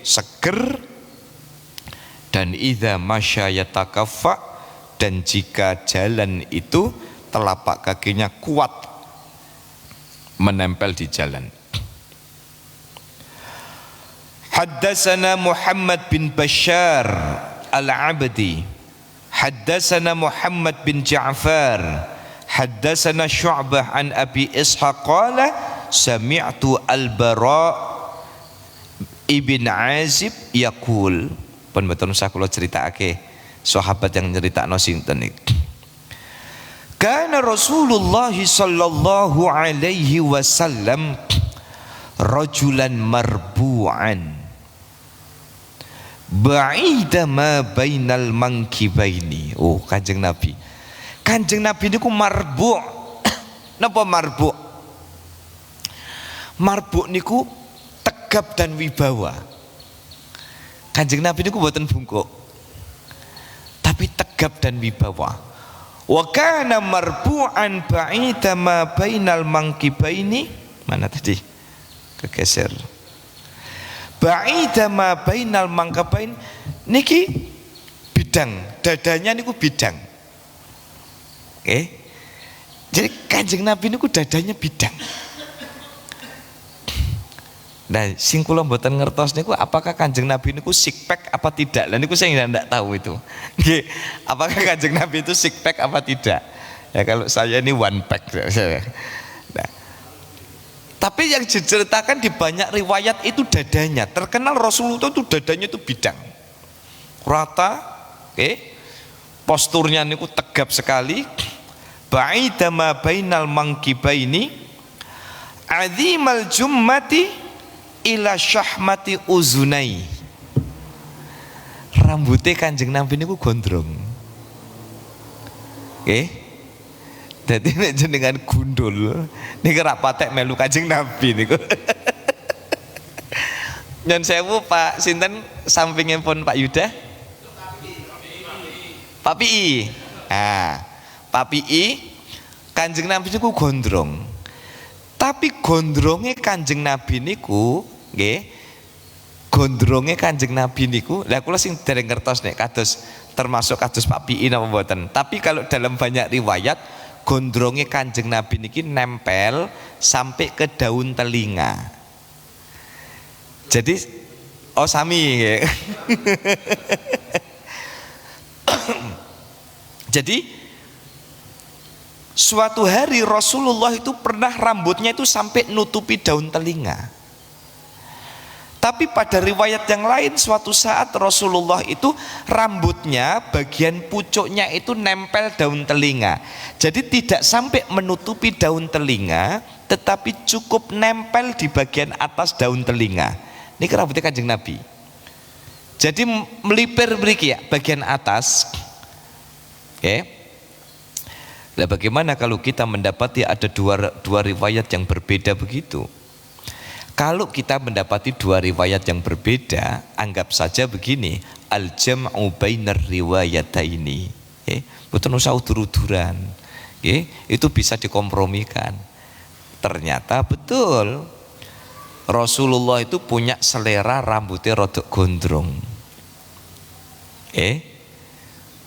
seger, dan idza masya yatakaffa, dan jika jalan itu telapak kakinya kuat menempel di jalan. Haddatsana Muhammad bin Bashar Al-Abdi, haddatsana Muhammad bin Ja'far, haddatsana Syu'bah an Abi Ishaq qala sami'tu Al-Bara ibn Azib yaqul. Pun betul usah kula critakake sahabat yang nyeritakno sinten iki. Kana Rasulullah sallallahu alaihi wasallam rajulan marbu'an ba'ida ma bainal mankibaini. Oh, Kanjeng Nabi niku marbu'. Napa marbu'? Marbu' niku tegap dan wibawa. Kanjeng Nabi niku mboten bungkuk, tapi tegap dan wibawa. Wa kana marbu'an ba'ida ma bainal mankibaini. Mana tadi? Kegeser. Ba'ida ma bainal mankibain niki bidang, dadanya niku bidang. Jadi Kanjeng Nabi niku dadanya bidang. Nah, sing kula mboten ngertos niku apakah Kanjeng Nabi niku six pack apa tidak. Lah niku saya ndak tahu itu. Nggih, apakah Kanjeng Nabi itu six pack apa tidak? Ya kalau saya ini one pack saya. Nah, tapi yang diceritakan di banyak riwayat itu dadanya. Terkenal Rasulullah itu dadanya itu bidang. Rata, posturnya niku tegap sekali. Ba'ida ma bainal mankibaini azimal jummati ila syahmati uzunai. Rambutnya Kanjeng Nabi niku gondrong. Jadi nek jenengan gundul niku ra patek melu Kanjeng Nabi niku. Nyon sewu Pak sinten sampingipun Pak Yuda? Pak Pi. Nah, Pak Pi Kanjeng Nabi niku gondrong. Tapi gondrongnya Kanjeng Nabi niku nggih. Gondrongnya Kanjeng Nabi niku, lah kula sing dereng ngertos nek kados termasuk kados Pak Pi napa mboten. Tapi kalau dalam banyak riwayat gondrongnya Kanjeng Nabi niki nempel sampai ke daun telinga. Jadi sami. Jadi suatu hari Rasulullah itu pernah rambutnya itu sampai nutupi daun telinga. Tapi pada riwayat yang lain suatu saat Rasulullah itu rambutnya bagian pucuknya itu nempel daun telinga. Jadi tidak sampai menutupi daun telinga, tetapi cukup nempel di bagian atas daun telinga. Ini rambutnya Kanjeng Nabi. Jadi melipir mriki ya bagian atas. Nah, bagaimana kalau kita mendapati ada dua riwayat yang berbeda begitu? Kalau kita mendapati dua riwayat yang berbeda, anggap saja begini, al-jam'u bainar riwayataini. Mboten usah udur-uduran. Itu bisa dikompromikan. Ternyata betul Rasulullah itu punya selera rambutnya rodok gondrong.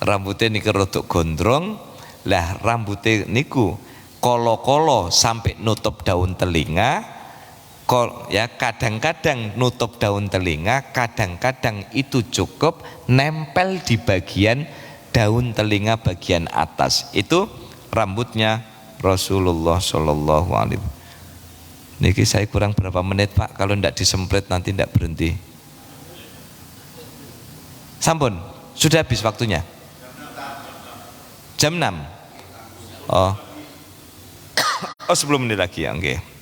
Rambutnya niku rodok gondrong. Lah rambutnya niku kolo-kolo sampai nutup daun telinga. Ya kadang-kadang nutup daun telinga, kadang-kadang itu cukup nempel di bagian daun telinga bagian atas. Itu rambutnya Rasulullah Shallallahu Alaihi Wasallam. Niki saya kurang berapa menit Pak, kalau tidak disemprit nanti tidak berhenti. Sampun, sudah habis waktunya. Jam 6. Oh, sebelum ini lagi ya, oke.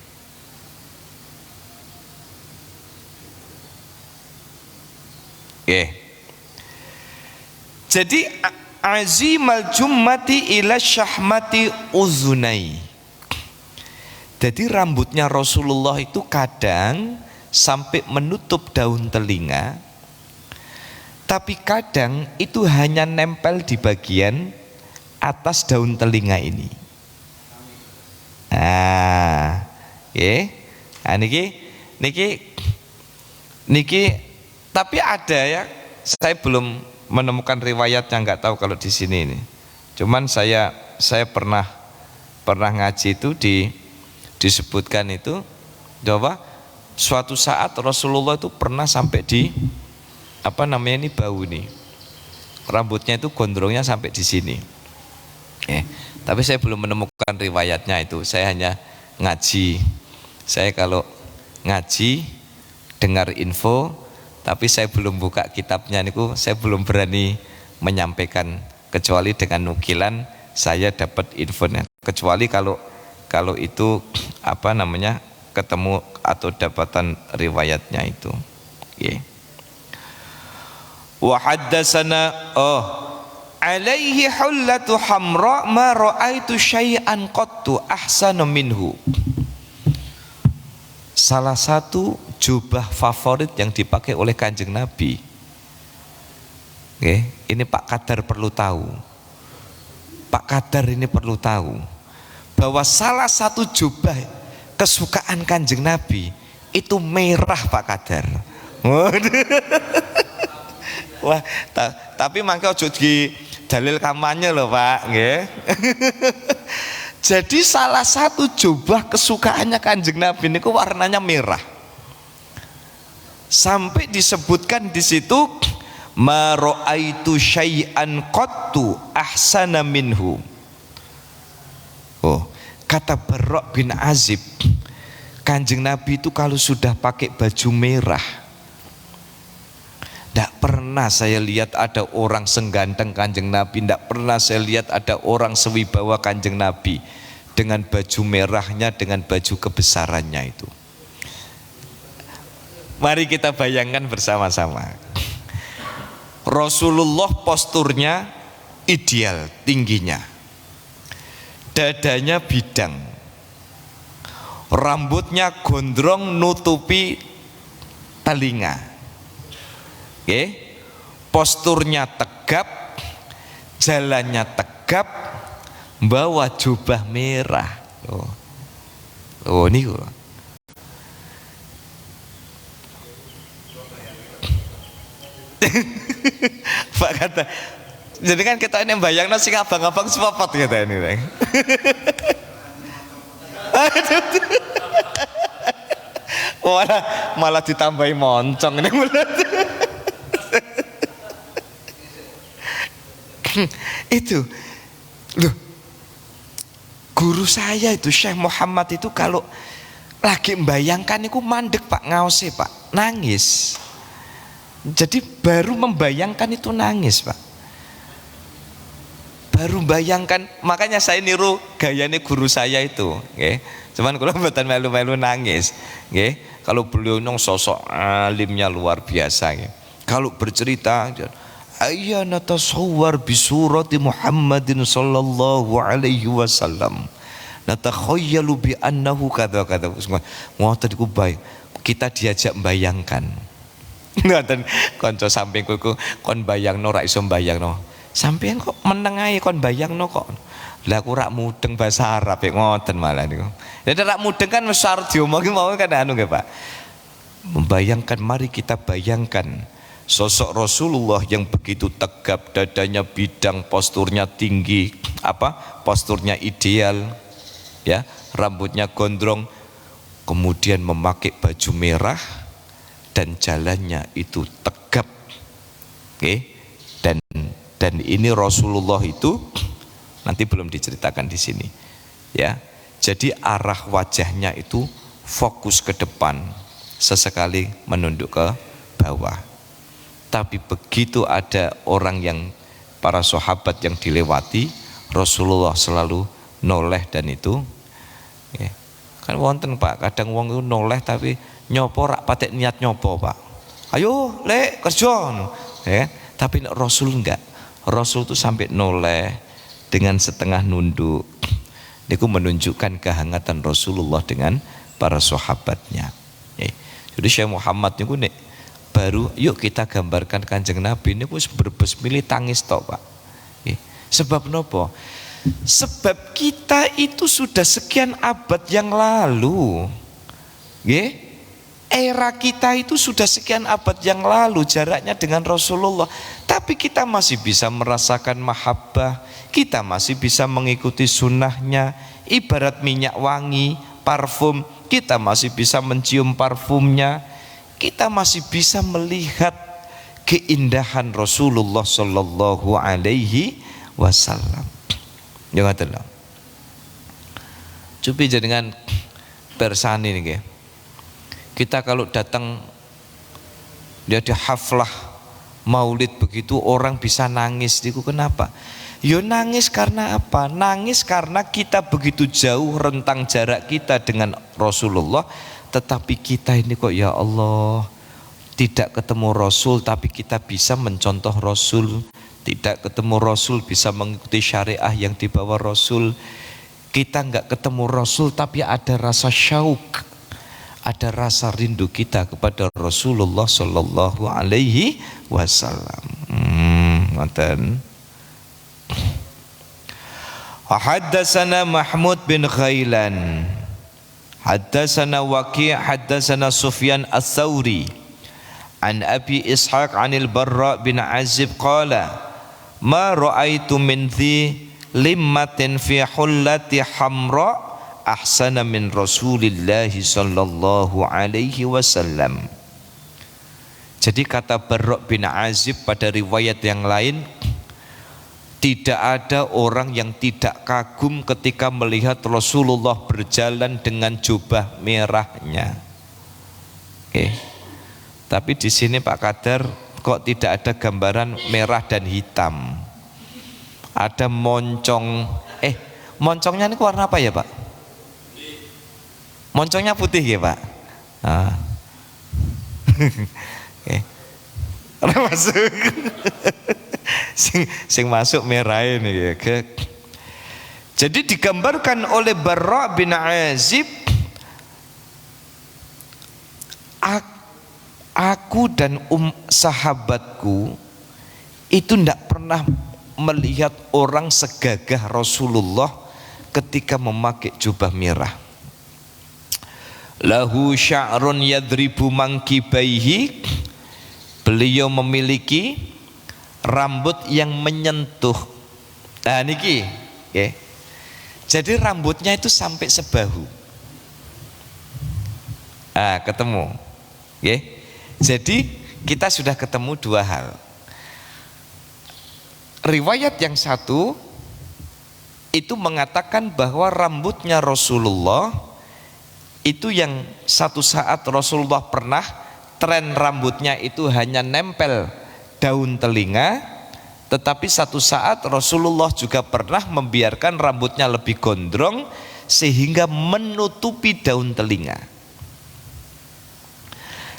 Jadi azimal jummati ila syahmati uzunai. Jadi rambutnya Rasulullah itu kadang sampai menutup daun telinga, tapi kadang itu hanya nempel di bagian atas daun telinga ini. Niki tapi ada ya, saya belum menemukan riwayat yang nggak tahu kalau di sini ini. Cuman saya pernah ngaji itu disebutkan itu, coba suatu saat Rasulullah itu pernah sampai di ini bau nih, rambutnya itu gondrongnya sampai di sini. Tapi saya belum menemukan riwayatnya itu. Saya hanya ngaji. Saya kalau ngaji dengar info, tapi saya belum buka kitabnya niku, saya belum berani menyampaikan kecuali dengan nukilan saya dapat infonya. Kecuali kalau itu ketemu atau dapatan riwayatnya itu. Wa haddatsana alaihi hullatu hamra ma ra'aitu syai'an qattu ahsana minhu. Salah satu jubah favorit yang dipakai oleh Kanjeng Nabi. Ini Pak Kadar perlu tahu. Pak Kadar ini perlu tahu bahwa salah satu jubah kesukaan Kanjeng Nabi itu merah Pak Kadar. Wah, tapi mangke ojo di dalil kampanye loh Pak, nggih. Jadi salah satu jubah kesukaannya Kanjeng Nabi niku warnanya merah. Sampai disebutkan di situ ma ra'aitu syai'an qattu ahsana minhu. Kata Barra bin Azib, Kanjeng Nabi itu kalau sudah pakai baju merah, tidak pernah saya lihat ada orang sengganteng Kanjeng Nabi, tidak pernah saya lihat ada orang sewibawa Kanjeng Nabi dengan baju merahnya, dengan baju kebesarannya itu. Mari kita bayangkan bersama-sama. Rasulullah posturnya ideal, tingginya, dadanya bidang, rambutnya gondrong nutupi telinga, posturnya tegap, jalannya tegap, bawa jubah merah. Ini Pak kata, jadi kan kita ini bayangin sing abang-abang sepopot kita ini. malah ditambahi moncong ini mulut. Itu loh, guru saya itu Syekh Muhammad itu kalau lagi membayangkan itu mandek Pak, ngaose Pak, nangis. Jadi baru membayangkan itu nangis Pak, baru bayangkan. Makanya saya niru gayanya guru saya itu, cuman kalau mboten melu-melu nangis, kalau beliau nong sosok alimnya luar biasa, kalau bercerita ayya natasawwar bi surati Muhammadin sallallahu alaihi wasallam natakhayyalu bi annahu kadza-kadza. Ngoten iku bae, kita diajak membayangkan. Ngoten kanca sampingku iku kon bayangno ra iso mbayangno. Sampeyan kok meneng ae kon bayangno kok. Lah aku rak mudeng bahasa Arab ya ngoten malah niku. Ya rak mudeng kan wis arep diomongi mau kan anu nggih Pak. Membayangkan, mari kita bayangkan sosok Rasulullah yang begitu tegap, dadanya bidang, posturnya tinggi, posturnya ideal, ya, rambutnya gondrong, kemudian memakai baju merah dan jalannya itu tegap, oke? Dan ini Rasulullah itu nanti belum diceritakan di sini, ya. Jadi arah wajahnya itu fokus ke depan, sesekali menunduk ke bawah. Tapi begitu ada orang yang para sahabat yang dilewati, Rasulullah selalu noleh dan itu, ya. Kan wonten Pak, kadang wong itu noleh tapi nyopo rak patek niat nyopo Pak. Ayo lek kerja, ya. Tapi Rasul enggak. Rasul itu sampai noleh dengan setengah nunduk. Itu menunjukkan kehangatan Rasulullah dengan para sahabatnya. Jadi Syekh Muhammad niku nek baru yuk kita gambarkan Kanjeng Nabi niku wis berbes milih tangis tok Pak. Sebab nopo? Sebab kita itu sudah sekian abad yang lalu. Nggih. Era kita itu sudah sekian abad yang lalu jaraknya dengan Rasulullah, tapi kita masih bisa merasakan mahabbah, kita masih bisa mengikuti sunnahnya. Ibarat minyak wangi, parfum, kita masih bisa mencium parfumnya, kita masih bisa melihat keindahan Rasulullah Sallallahu Alaihi Wasallam. Jangan tenang. Cupi dengan persani nih. Kita kalau datang dia ada haflah maulid begitu orang bisa nangis. Diku kenapa? Yo nangis karena apa? Nangis karena kita begitu jauh rentang jarak kita dengan Rasulullah, tetapi kita ini kok ya Allah tidak ketemu Rasul tapi kita bisa mencontoh Rasul, tidak ketemu Rasul bisa mengikuti syariah yang dibawa Rasul. Kita enggak ketemu Rasul tapi ada rasa syauk, ada rasa rindu kita kepada Rasulullah Sallallahu Alaihi Wasallam. Ngoten. Haddatsana Mahmud bin Ghailan, haddatsana Waqi', haddatsana Sufyan Ats-Tsauri, an Abi Ishaq 'anil Barra bin Azib qala, ma ra'aitu min dhi limmatin fi hullati hamra ahsana min Rasulillah sallallahu alaihi wasallam. Jadi kata Barra bin Azib pada riwayat yang lain, tidak ada orang yang tidak kagum ketika melihat Rasulullah berjalan dengan jubah merahnya. Oke. Tapi di sini Pak Kadar kok tidak ada gambaran merah dan hitam. Ada moncong. Moncongnya ini warna apa ya Pak? Moncongnya putih ya Pak. Nah. Masuk. sing masuk merah ini ya. Jadi digambarkan oleh Barra bin Azib, aku dan sahabatku itu tidak pernah melihat orang segagah Rasulullah ketika memakai jubah merah. Lahu sya'run yadribu mankibaihi, beliau memiliki rambut yang menyentuh. Nah niki, okay. Jadi rambutnya itu sampai sebahu. Ketemu, okay. Jadi kita sudah ketemu dua hal. Riwayat yang satu itu mengatakan bahwa rambutnya Rasulullah itu yang satu saat Rasulullah pernah tren rambutnya itu hanya nempel daun telinga, tetapi satu saat Rasulullah juga pernah membiarkan rambutnya lebih gondrong sehingga menutupi daun telinga.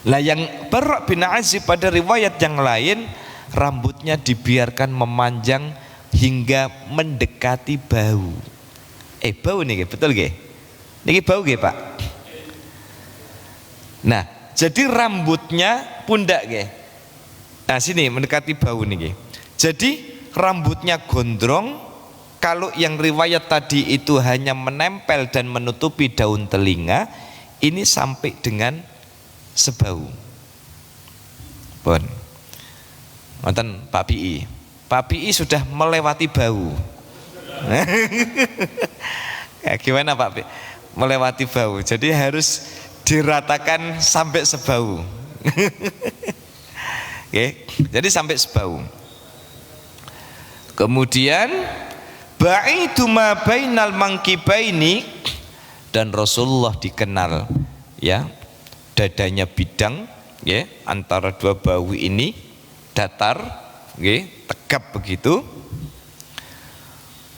Lah yang Barra bin Azib pada riwayat yang lain rambutnya dibiarkan memanjang hingga mendekati bahu. Bahu nih betul nggih? Niki bahu nggih Pak? Nah, jadi rambutnya pundak nggih. Nah, sini mendekati bahu niki. Jadi rambutnya gondrong. Kalau yang riwayat tadi itu hanya menempel dan menutupi daun telinga, ini sampai dengan sebau. Pun, nonton Pak PI. Pak PI sudah melewati bau. Ya, gimana Pak PI? Melewati bau. Jadi harus diratakan sampai sebau. Oke, jadi sampai sebau. Kemudian ba'idu ma bainal mankibaini, dan Rasulullah dikenal ya dadanya bidang ya antara dua bahu ini datar ya, tegap begitu.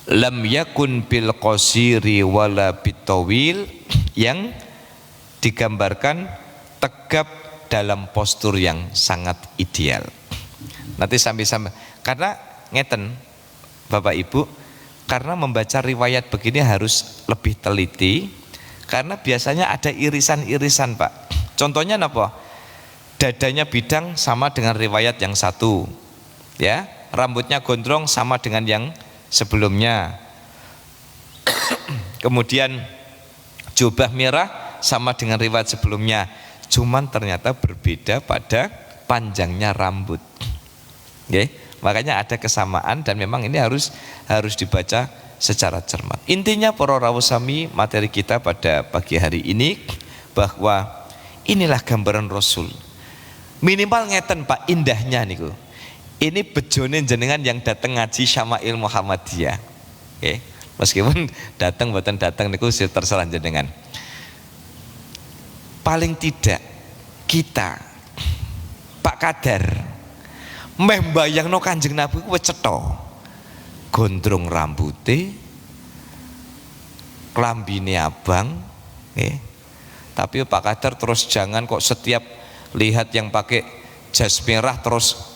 Lam yakun bil qasiri wala bitawil, yang digambarkan tegap dalam postur yang sangat ideal. Nanti sampai-sampai karena ngeten Bapak Ibu, karena membaca riwayat begini harus lebih teliti, karena biasanya ada irisan-irisan Pak. Contohnya apa? Dadanya bidang sama dengan riwayat yang satu, ya. Rambutnya gondrong sama dengan yang sebelumnya. Kemudian jubah merah sama dengan riwayat sebelumnya. Cuman ternyata berbeda pada panjangnya rambut. Okay? Makanya ada kesamaan dan memang ini harus dibaca secara cermat. Intinya para rawuh sami, materi kita pada pagi hari ini bahwa inilah gambaran Rasul. Minimal ngeten Pak indahnya niku. Ini bejone jenengan yang datang ngaji Syama'il Muhammadiyah. Okay? Meskipun datang mboten datang niku terserah jenengan. Paling tidak kita Pak Kadar meh mbayangno Kanjeng Nabi kuwi cetha, gondrong rambute, klambine abang, tapi Pak Kadar terus jangan kok setiap lihat yang pakai jas merah terus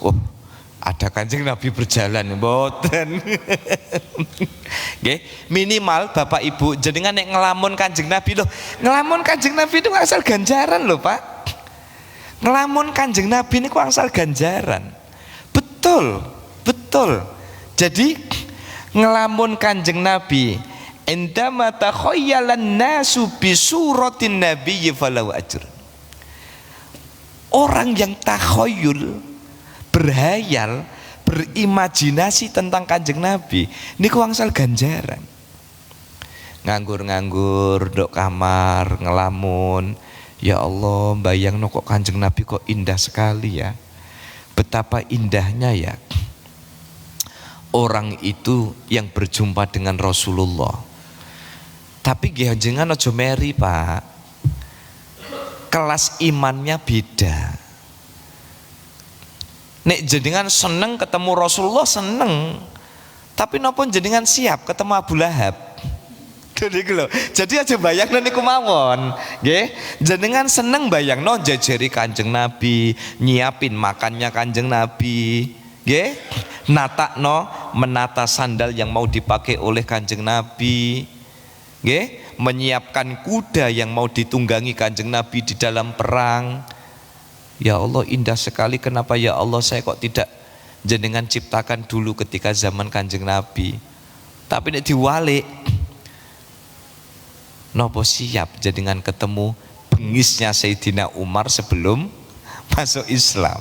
ada Kanjeng Nabi berjalan, mboten. Nggih, minimal Bapak Ibu jenengan nek ngelamun Kanjeng Nabi loh. Ngelamun Kanjeng Nabi itu asal ganjaran loh, Pak. Ngelamun Kanjeng Nabi niku asal ganjaran. Betul, betul. Jadi ngelamun Kanjeng Nabi endama takhayyalan nasu bi suratin nabiyyi falahu ajr. Orang yang takhayyul, berhayal, berimajinasi tentang Kanjeng Nabi niku angsal ganjaran. Nganggur-nganggur ndok kamar ngelamun, ya Allah bayangno kok Kanjeng Nabi kok indah sekali ya. Betapa indahnya ya orang itu yang berjumpa dengan Rasulullah. Tapi jangan aja meri Pak, kelas imannya beda. Nek jenengan seneng ketemu Rasulullah seneng, tapi napa jenengan siap ketemu Abu Lahab? Jadi aja bayangno niku mawon, nggih. Jenengan seneng bayangno jejeri Kanjeng Nabi, nyiapin makannya Kanjeng Nabi, nggih. Menata sandal yang mau dipakai oleh Kanjeng Nabi, nggih. Menyiapkan kuda yang mau ditunggangi Kanjeng Nabi di dalam perang. Ya Allah indah sekali, kenapa ya Allah saya kok tidak jenengan ciptakan dulu ketika zaman Kanjeng Nabi. Tapi nek diwalik nopo siap jenengan ketemu bengisnya Sayyidina Umar sebelum masuk Islam.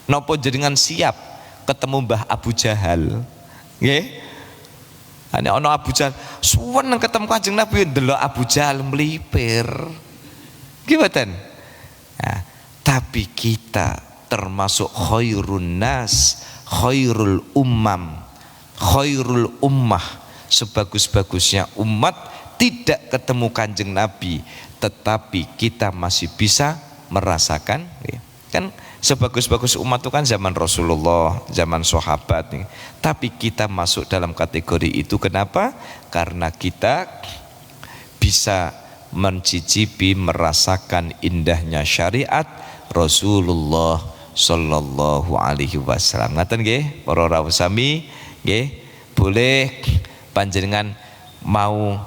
Nopo jenengan siap ketemu Mbah Abu Jahal. Nggih. Ane ana Abu Jahal suwen ketemu Kanjeng Nabi ndelok Abu Jahal mlipir. Nggih mboten? Nah, tapi kita termasuk khairun nas, khairul ummam, khairul ummah, sebagus-bagusnya umat tidak ketemu Kanjeng Nabi, tetapi kita masih bisa merasakan kan sebagus-bagus umat itu kan zaman Rasulullah, zaman sahabat nih. Tapi kita masuk dalam kategori itu kenapa? Karena kita bisa mencicipi, merasakan indahnya syariat Rasulullah sallallahu alaihi wasallam. Ngaten nggih para rawuh sami, nggih. Boleh panjenengan mau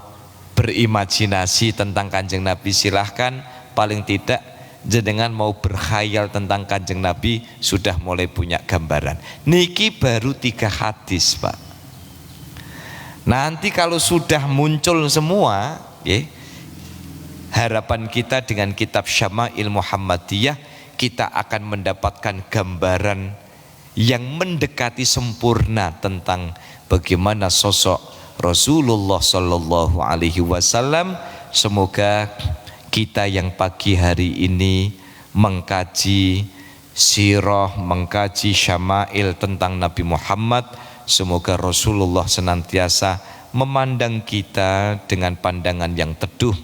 berimajinasi tentang Kanjeng Nabi silahkan, paling tidak jenengan mau berkhayal tentang Kanjeng Nabi sudah mulai punya gambaran. Niki baru 3 hadis, Pak. Nanti kalau sudah muncul semua, harapan kita dengan kitab Syama'il Muhammadiyah, kita akan mendapatkan gambaran yang mendekati sempurna tentang bagaimana sosok Rasulullah Sallallahu Alaihi Wasallam. Semoga kita yang pagi hari ini mengkaji sirah, mengkaji syama'il tentang Nabi Muhammad, semoga Rasulullah senantiasa memandang kita dengan pandangan yang teduh.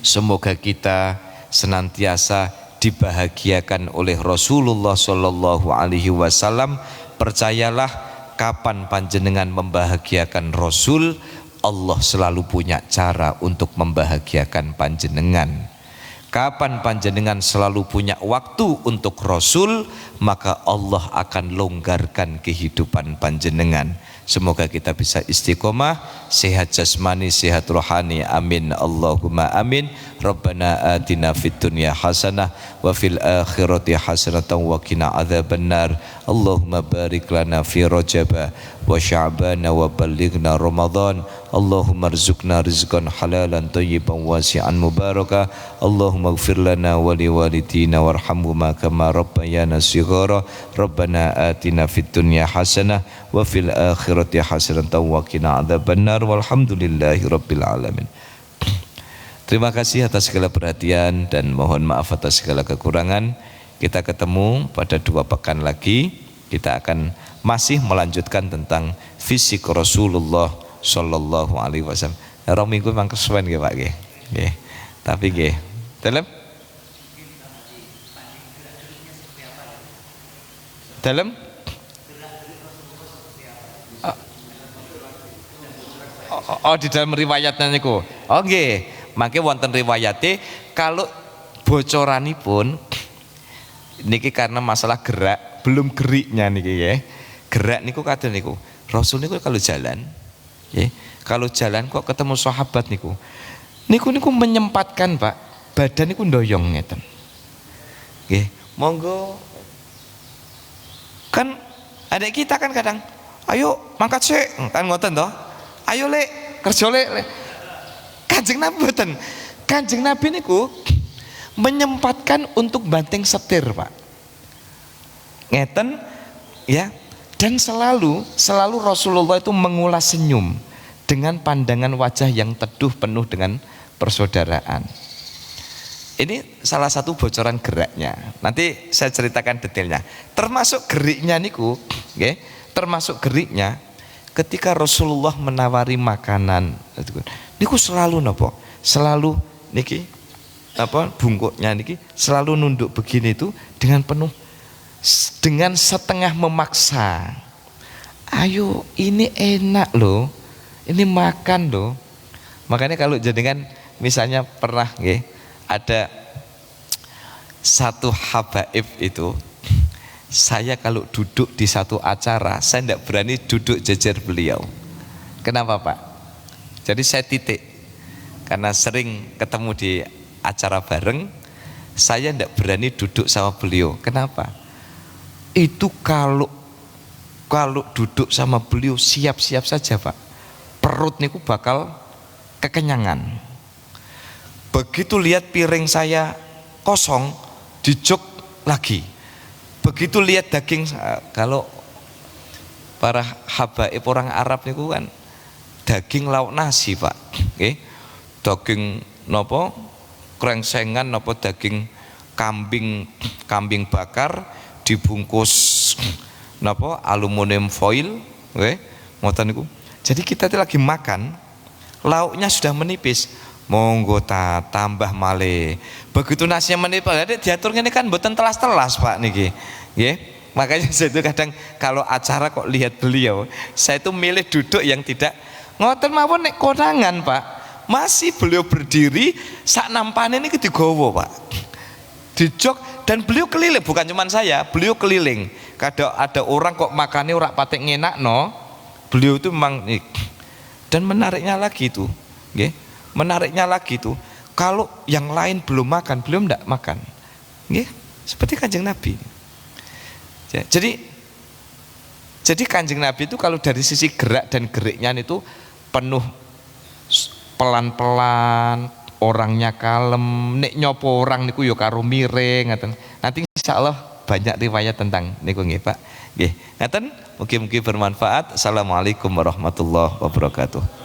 Semoga kita senantiasa dibahagiakan oleh Rasulullah Sallallahu Alaihi Wasallam. Percayalah, kapan panjenengan membahagiakan Rasul, Allah selalu punya cara untuk membahagiakan panjenengan. Kapan panjenengan selalu punya waktu untuk Rasul, maka Allah akan longgarkan kehidupan panjenengan. Semoga kita bisa istiqomah, sehat jasmani, sehat rohani. Amin Allahumma amin. Rabbana atina fid dunya hasanah wa fil akhirati hasanatan wa qina adzabannar. Allahumma barik lana fi Rajab wa Sya'ban wa ballighna Ramadan. Allahumma rzuqna rizqan halalan thayyiban wasi'an mubaraka. Allahumma ighfir lana wa liwalidina warhamhuma kama rabbayana shighara. Rabbana atina fid dunya hasanah wa fil akhirati hasanatan wa qina adzabannar. Walhamdulillahi rabbil alamin. Terima kasih atas segala perhatian dan mohon maaf atas segala kekurangan. Kita ketemu pada 2 pekan lagi. Kita akan masih melanjutkan tentang fisik Rasulullah Sallallahu Alaihi Wasallam. Rong minggu memang kesuwen nggih Pak nggih. Nggih. Tapi nggih. Dalam di dalam riwayatnya niku. Oh nggih. Mangke wonten riwayate kalau bocoranipun niki karena masalah gerak, belum geriknya niki ya. Gerak niku kados niku. Rasul niku kalau jalan, ya, kalau jalan kok ketemu sahabat niku. Niku menyempatkan, Pak. Badan niku ndoyong ngeten. Nggih, monggo. Kan ada kita kan kadang, ayo mangkat sik, kan ngoten toh. Ayo Lek, kerja Lek. Kanjeng Nabi mboten. Kanjeng Nabi niku menyempatkan untuk banting setir, Pak. Ngeten ya. Dan selalu Rasulullah itu mengulas senyum dengan pandangan wajah yang teduh penuh dengan persaudaraan. Ini salah satu bocoran geraknya. Nanti saya ceritakan detailnya. Termasuk geriknya niku, nggih, termasuk geriknya ketika Rasulullah menawari makanan. Niku selalu napa? Selalu niki apa bungkuknya niki selalu nunduk begini itu dengan penuh, dengan setengah memaksa. Ayo ini enak loh, ini makan loh. Makanya kalau jenengan misalnya pernah nggih ada satu habaib itu, saya kalau duduk di satu acara saya tidak berani duduk jejer beliau. Kenapa Pak? Jadi saya titik, karena sering ketemu di acara bareng, saya tidak berani duduk sama beliau. Kenapa? Itu kalau duduk sama beliau siap-siap saja Pak, perut niku bakal kekenyangan. Begitu lihat piring saya kosong, dijok lagi. Begitu lihat daging, kalau para habaib orang Arab niku kan daging lauk nasi Pak, okay? Daging nopo krengsengan nopo daging kambing bakar dibungkus nopo aluminium foil, okay? Ngoten niku. Jadi kita itu lagi makan, lauknya sudah menipis, monggo tambah male. Begitu nasinya menipis, diatur ngene kan mboten telas-telas Pak niki, nggih. Makanya saya itu kadang kalau acara kok lihat beliau, saya itu milih duduk yang tidak ngoten mawon nek konangan Pak. Masih beliau berdiri sak nampane niki digowo Pak. Dijok dan beliau keliling, bukan cuma saya, beliau keliling. Kadang ada orang kok makannya ora patek ngenakno, beliau itu memang dan menariknya lagi itu, nggih. Menariknya lagi itu, Kalau yang lain belum makan, beliau tidak makan. Nggih, seperti Kanjeng Nabi. Ya, jadi Kanjeng Nabi itu kalau dari sisi gerak dan geriknya itu penuh pelan-pelan, orangnya kalem, nek nyopo orang niku yo karo miring ngaten. Nanti insyaallah banyak riwayat tentang niku nggih Pak. Nggih. Ngaten, mugi-mugi bermanfaat. Assalamualaikum warahmatullahi wabarakatuh.